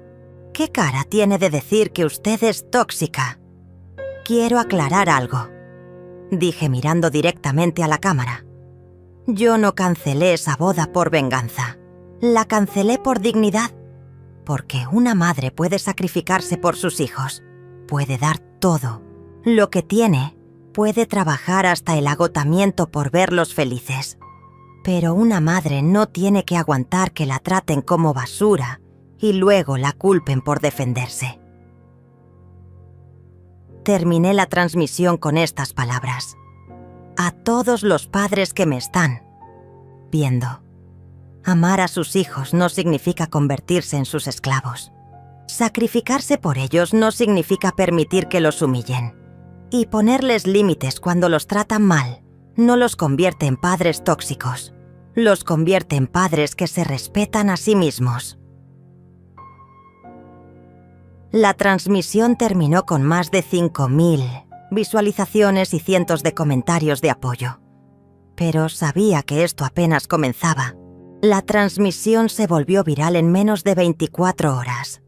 ¿Qué cara tiene de decir que usted es tóxica? Quiero aclarar algo», dije mirando directamente a la cámara. «Yo no cancelé esa boda por venganza. La cancelé por dignidad. Porque una madre puede sacrificarse por sus hijos. Puede dar todo. Lo que tiene, puede trabajar hasta el agotamiento por verlos felices. Pero una madre no tiene que aguantar que la traten como basura y luego la culpen por defenderse». Terminé la transmisión con estas palabras. A todos los padres que me están viendo. Amar a sus hijos no significa convertirse en sus esclavos. Sacrificarse por ellos no significa permitir que los humillen. Y ponerles límites cuando los tratan mal no los convierte en padres tóxicos. Los convierte en padres que se respetan a sí mismos. La transmisión terminó con más de 5,000 visualizaciones y cientos de comentarios de apoyo. Pero sabía que esto apenas comenzaba. La transmisión se volvió viral en menos de 24 horas.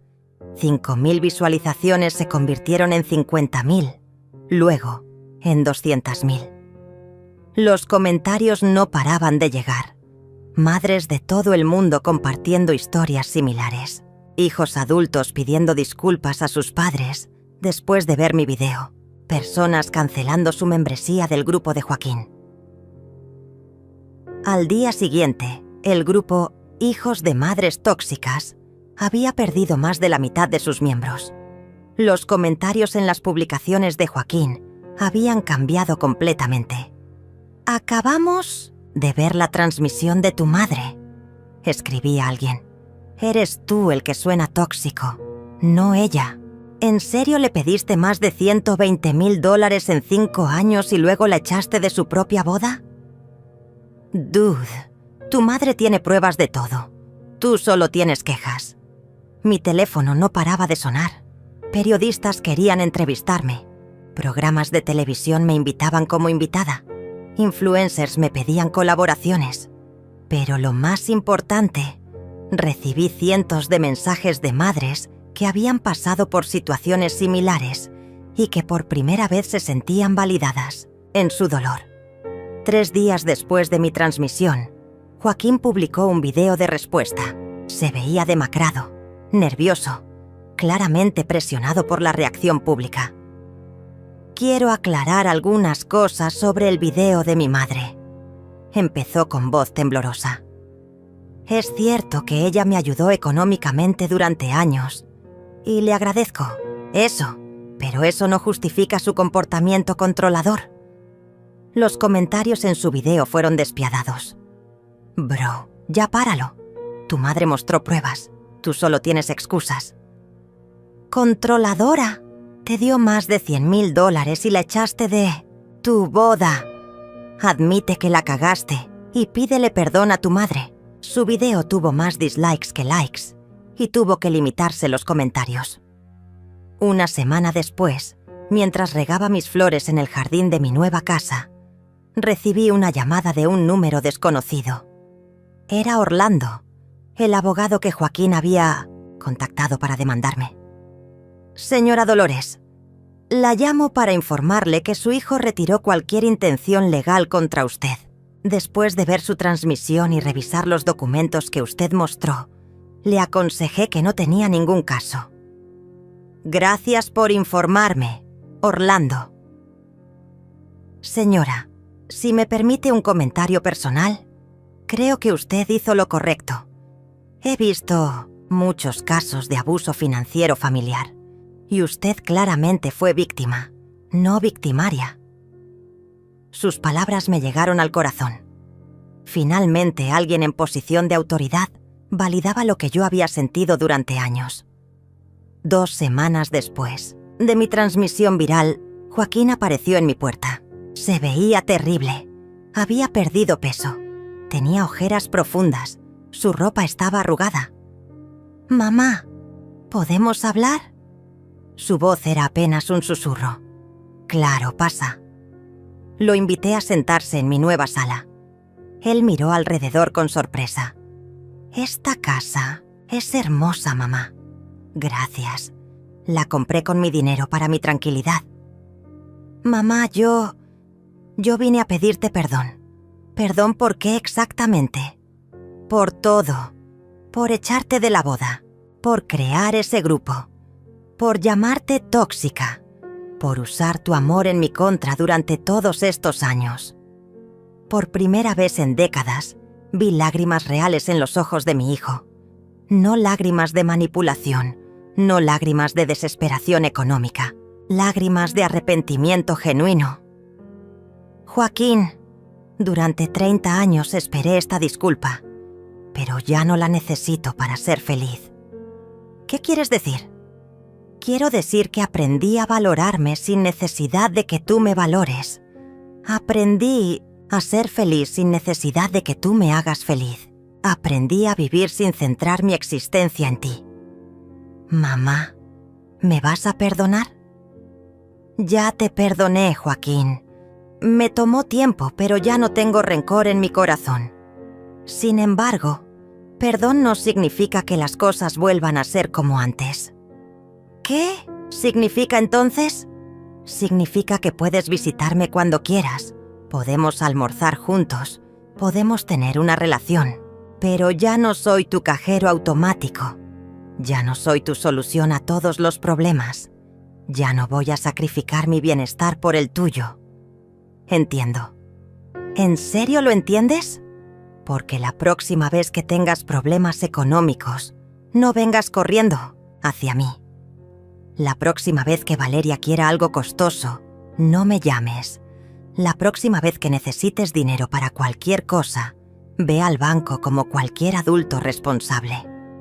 5,000 visualizaciones se convirtieron en 50,000, luego en 200,000. Los comentarios no paraban de llegar. Madres de todo el mundo compartiendo historias similares. Hijos adultos pidiendo disculpas a sus padres después de ver mi video. Personas cancelando su membresía del grupo de Joaquín. Al día siguiente, el grupo Hijos de Madres Tóxicas había perdido más de la mitad de sus miembros. Los comentarios en las publicaciones de Joaquín habían cambiado completamente. «Acabamos de ver la transmisión de tu madre», escribía alguien. «Eres tú el que suena tóxico, no ella. ¿En serio le pediste más de $120,000 en 5 años y luego la echaste de su propia boda? Dude, tu madre tiene pruebas de todo. Tú solo tienes quejas». Mi teléfono no paraba de sonar. Periodistas querían entrevistarme. Programas de televisión me invitaban como invitada. Influencers me pedían colaboraciones. Pero lo más importante, recibí cientos de mensajes de madres que habían pasado por situaciones similares y que por primera vez se sentían validadas en su dolor. 3 días después de mi transmisión, Joaquín publicó un video de respuesta. Se veía demacrado, nervioso, claramente presionado por la reacción pública. «Quiero aclarar algunas cosas sobre el video de mi madre», empezó con voz temblorosa. «Es cierto que ella me ayudó económicamente durante años, y le agradezco eso, pero eso no justifica su comportamiento controlador». Los comentarios en su video fueron despiadados. «Bro, ya páralo. Tu madre mostró pruebas. Tú solo tienes excusas». «Controladora. Te dio más de $100,000 y la echaste de tu boda. Admite que la cagaste y pídele perdón a tu madre». Su video tuvo más dislikes que likes y tuvo que limitarse los comentarios. Una semana después, mientras regaba mis flores en el jardín de mi nueva casa, recibí una llamada de un número desconocido. Era Orlando, el abogado que Joaquín había contactado para demandarme. Señora Dolores, la llamo para informarle que su hijo retiró cualquier intención legal contra usted. Después de ver su transmisión y revisar los documentos que usted mostró, le aconsejé que no tenía ningún caso. Gracias por informarme, Orlando. Señora, si me permite un comentario personal, creo que usted hizo lo correcto. He visto muchos casos de abuso financiero familiar y usted claramente fue víctima, no victimaria. Sus palabras me llegaron al corazón. Finalmente, alguien en posición de autoridad validaba lo que yo había sentido durante años. 2 semanas después de mi transmisión viral, Joaquín apareció en mi puerta. Se veía terrible. Había perdido peso. Tenía ojeras profundas. Su ropa estaba arrugada. «Mamá, ¿podemos hablar?» Su voz era apenas un susurro. «Claro, pasa». Lo invité a sentarse en mi nueva sala. Él miró alrededor con sorpresa. «Esta casa es hermosa, mamá». «Gracias. La compré con mi dinero para mi tranquilidad». «Mamá, yo vine a pedirte perdón». «¿Perdón por qué exactamente?» «Por todo. Por echarte de la boda. Por crear ese grupo. Por llamarte tóxica. Por usar tu amor en mi contra durante todos estos años». Por primera vez en décadas, vi lágrimas reales en los ojos de mi hijo. No lágrimas de manipulación, no lágrimas de desesperación económica, lágrimas de arrepentimiento genuino. Joaquín, durante 30 años esperé esta disculpa, pero ya no la necesito para ser feliz. ¿Qué quieres decir? Quiero decir que aprendí a valorarme sin necesidad de que tú me valores. Aprendí a ser feliz sin necesidad de que tú me hagas feliz. Aprendí a vivir sin centrar mi existencia en ti. Mamá, ¿me vas a perdonar? Ya te perdoné, Joaquín. Me tomó tiempo, pero ya no tengo rencor en mi corazón. Sin embargo, perdón no significa que las cosas vuelvan a ser como antes. ¿Qué significa entonces? Significa que puedes visitarme cuando quieras, podemos almorzar juntos, podemos tener una relación, pero ya no soy tu cajero automático. Ya no soy tu solución a todos los problemas. Ya no voy a sacrificar mi bienestar por el tuyo. Entiendo. ¿En serio lo entiendes? Porque la próxima vez que tengas problemas económicos, no vengas corriendo hacia mí. La próxima vez que Valeria quiera algo costoso, no me llames. La próxima vez que necesites dinero para cualquier cosa, ve al banco como cualquier adulto responsable.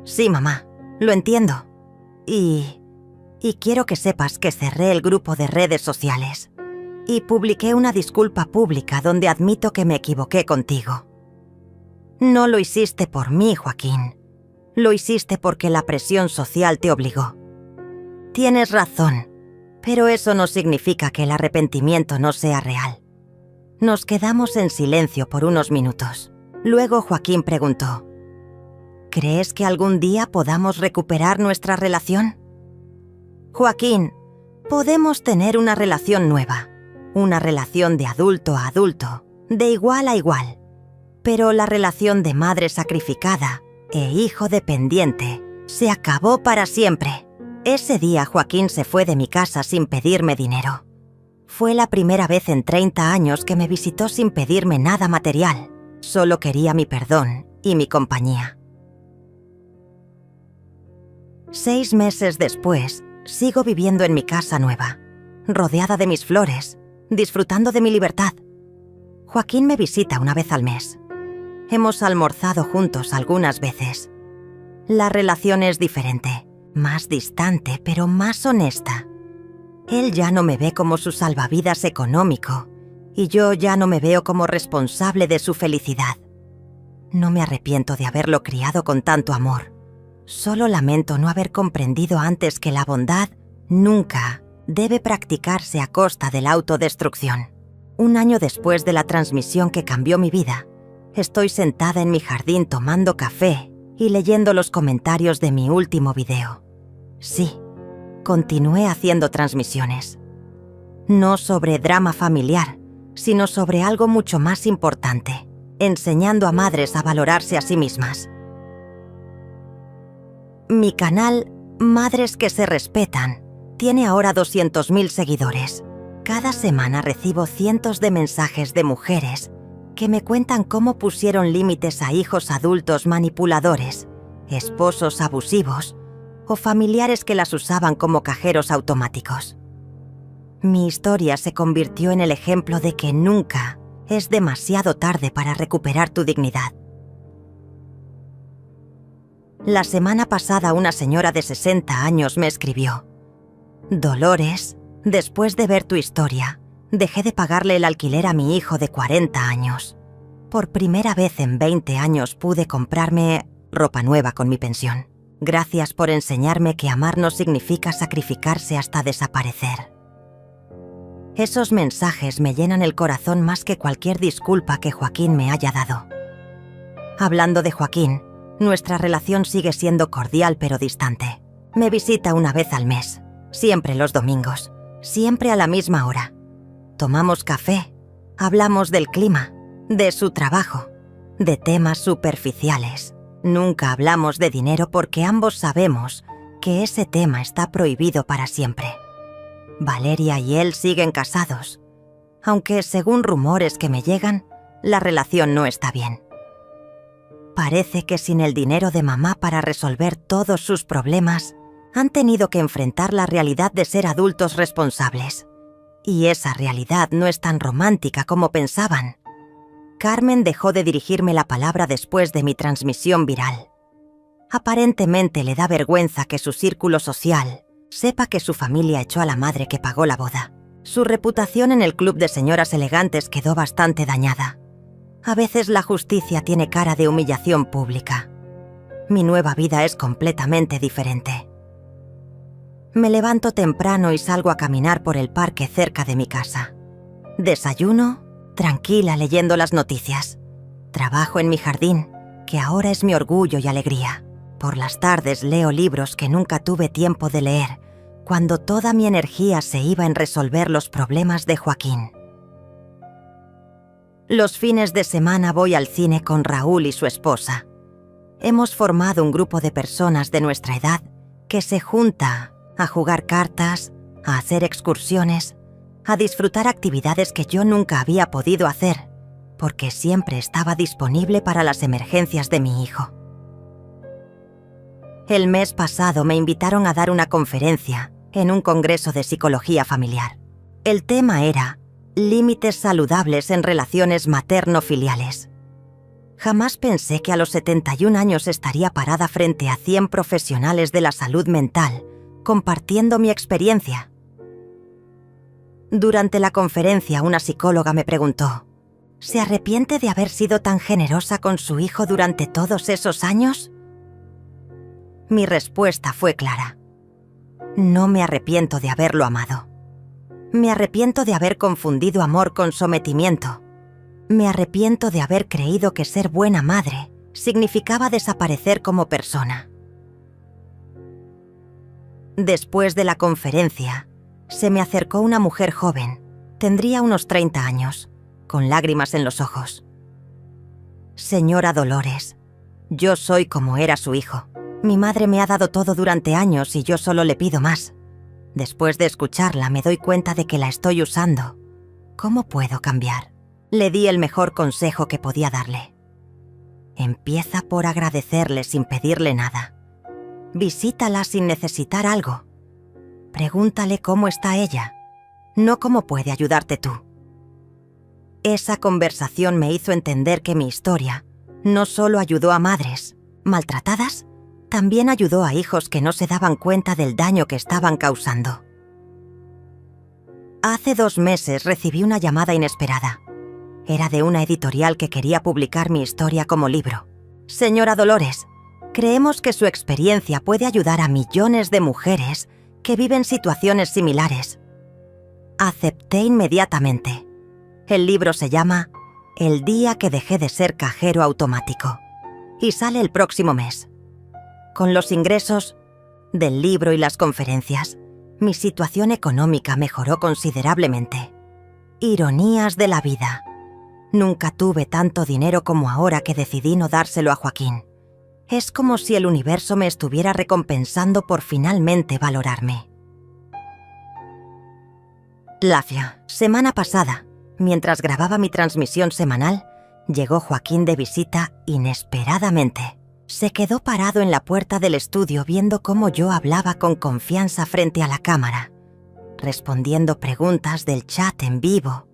Sí, mamá, lo entiendo. Y quiero que sepas que cerré el grupo de redes sociales y publiqué una disculpa pública donde admito que me equivoqué contigo. No lo hiciste por mí, Joaquín. Lo hiciste porque la presión social te obligó. Tienes razón, pero eso no significa que el arrepentimiento no sea real. Nos quedamos en silencio por unos minutos. Luego Joaquín preguntó: ¿crees que algún día podamos recuperar nuestra relación? Joaquín, podemos tener una relación nueva, una relación de adulto a adulto, de igual a igual. Pero la relación de madre sacrificada e hijo dependiente se acabó para siempre. Ese día Joaquín se fue de mi casa sin pedirme dinero. Fue la primera vez en 30 años que me visitó sin pedirme nada material. Solo quería mi perdón y mi compañía. 6 meses después, sigo viviendo en mi casa nueva, rodeada de mis flores, disfrutando de mi libertad. Joaquín me visita una vez al mes. Hemos almorzado juntos algunas veces. La relación es diferente, más distante, pero más honesta. Él ya no me ve como su salvavidas económico y yo ya no me veo como responsable de su felicidad. No me arrepiento de haberlo criado con tanto amor. Solo lamento no haber comprendido antes que la bondad nunca debe practicarse a costa de la autodestrucción. Un año después de la transmisión que cambió mi vida, estoy sentada en mi jardín tomando café y leyendo los comentarios de mi último video. Sí, continué haciendo transmisiones. No sobre drama familiar, sino sobre algo mucho más importante, enseñando a madres a valorarse a sí mismas. Mi canal, Madres que se respetan, tiene ahora 200.000 seguidores. Cada semana recibo cientos de mensajes de mujeres que me cuentan cómo pusieron límites a hijos adultos manipuladores, esposos abusivos o familiares que las usaban como cajeros automáticos. Mi historia se convirtió en el ejemplo de que nunca es demasiado tarde para recuperar tu dignidad. La semana pasada una señora de 60 años me escribió: Dolores, después de ver tu historia, dejé de pagarle el alquiler a mi hijo de 40 años. Por primera vez en 20 años pude comprarme ropa nueva con mi pensión. Gracias por enseñarme que amar no significa sacrificarse hasta desaparecer. Esos mensajes me llenan el corazón más que cualquier disculpa que Joaquín me haya dado. Hablando de Joaquín, nuestra relación sigue siendo cordial pero distante. Me visita una vez al mes, siempre los domingos, siempre a la misma hora. Tomamos café, hablamos del clima, de su trabajo, de temas superficiales. Nunca hablamos de dinero porque ambos sabemos que ese tema está prohibido para siempre. Valeria y él siguen casados, aunque según rumores que me llegan, la relación no está bien. Parece que sin el dinero de mamá para resolver todos sus problemas, han tenido que enfrentar la realidad de ser adultos responsables. Y esa realidad no es tan romántica como pensaban. Carmen dejó de dirigirme la palabra después de mi transmisión viral. Aparentemente le da vergüenza que su círculo social sepa que su familia echó a la madre que pagó la boda. Su reputación en el club de señoras elegantes quedó bastante dañada. A veces la justicia tiene cara de humillación pública. Mi nueva vida es completamente diferente. Me levanto temprano y salgo a caminar por el parque cerca de mi casa. Desayuno, tranquila leyendo las noticias. Trabajo en mi jardín, que ahora es mi orgullo y alegría. Por las tardes leo libros que nunca tuve tiempo de leer, cuando toda mi energía se iba en resolver los problemas de Joaquín. Los fines de semana voy al cine con Raúl y su esposa. Hemos formado un grupo de personas de nuestra edad que se junta a jugar cartas, a hacer excursiones, a disfrutar actividades que yo nunca había podido hacer, porque siempre estaba disponible para las emergencias de mi hijo. El mes pasado me invitaron a dar una conferencia en un congreso de psicología familiar. El tema era límites saludables en relaciones materno-filiales. Jamás pensé que a los 71 años estaría parada frente a 100 profesionales de la salud mental, compartiendo mi experiencia. Durante la conferencia, una psicóloga me preguntó: ¿se arrepiente de haber sido tan generosa con su hijo durante todos esos años? Mi respuesta fue clara. No me arrepiento de haberlo amado. Me arrepiento de haber confundido amor con sometimiento. Me arrepiento de haber creído que ser buena madre significaba desaparecer como persona. Después de la conferencia, se me acercó una mujer joven, tendría unos 30 años, con lágrimas en los ojos. Señora Dolores, yo soy como era su hijo. Mi madre me ha dado todo durante años y yo solo le pido más. Después de escucharla me doy cuenta de que la estoy usando. ¿Cómo puedo cambiar? Le di el mejor consejo que podía darle. Empieza por agradecerle sin pedirle nada. Visítala sin necesitar algo. Pregúntale cómo está ella, no cómo puede ayudarte tú. Esa conversación me hizo entender que mi historia no solo ayudó a madres maltratadas, también ayudó a hijos que no se daban cuenta del daño que estaban causando. Hace 2 meses recibí una llamada inesperada. Era de una editorial que quería publicar mi historia como libro. Señora Dolores, creemos que su experiencia puede ayudar a millones de mujeres que viven situaciones similares. Acepté inmediatamente. El libro se llama El día que dejé de ser cajero automático y sale el próximo mes. Con los ingresos del libro y las conferencias, mi situación económica mejoró considerablemente. Ironías de la vida. Nunca tuve tanto dinero como ahora que decidí no dárselo a Joaquín. Es como si el universo me estuviera recompensando por finalmente valorarme. Lafia, semana pasada, mientras grababa mi transmisión semanal, llegó Joaquín de visita inesperadamente. Se quedó parado en la puerta del estudio viendo cómo yo hablaba con confianza frente a la cámara, respondiendo preguntas del chat en vivo,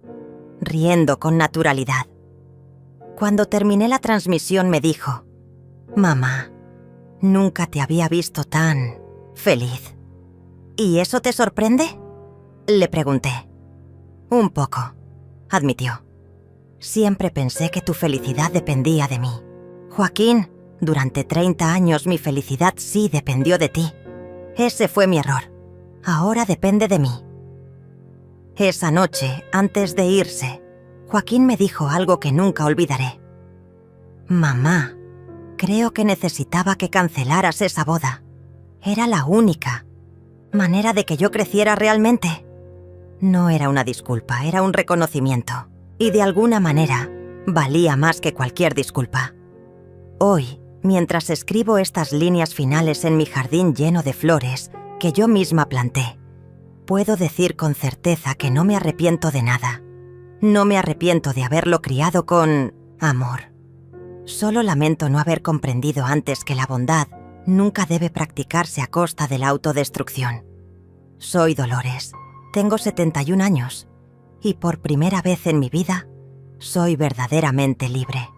riendo con naturalidad. Cuando terminé la transmisión me dijo: «Mamá, nunca te había visto tan feliz». «¿Y eso te sorprende?», le pregunté. «Un poco», admitió. «Siempre pensé que tu felicidad dependía de mí. Joaquín, durante 30 años mi felicidad sí dependió de ti. Ese fue mi error. Ahora depende de mí». Esa noche, antes de irse, Joaquín me dijo algo que nunca olvidaré. «Mamá, creo que necesitaba que cancelaras esa boda. Era la única manera de que yo creciera realmente». No era una disculpa, era un reconocimiento. Y de alguna manera, valía más que cualquier disculpa. Hoy, mientras escribo estas líneas finales en mi jardín lleno de flores que yo misma planté, puedo decir con certeza que no me arrepiento de nada. No me arrepiento de haberlo criado con amor. Solo lamento no haber comprendido antes que la bondad nunca debe practicarse a costa de la autodestrucción. Soy Dolores, tengo 71 años y por primera vez en mi vida soy verdaderamente libre.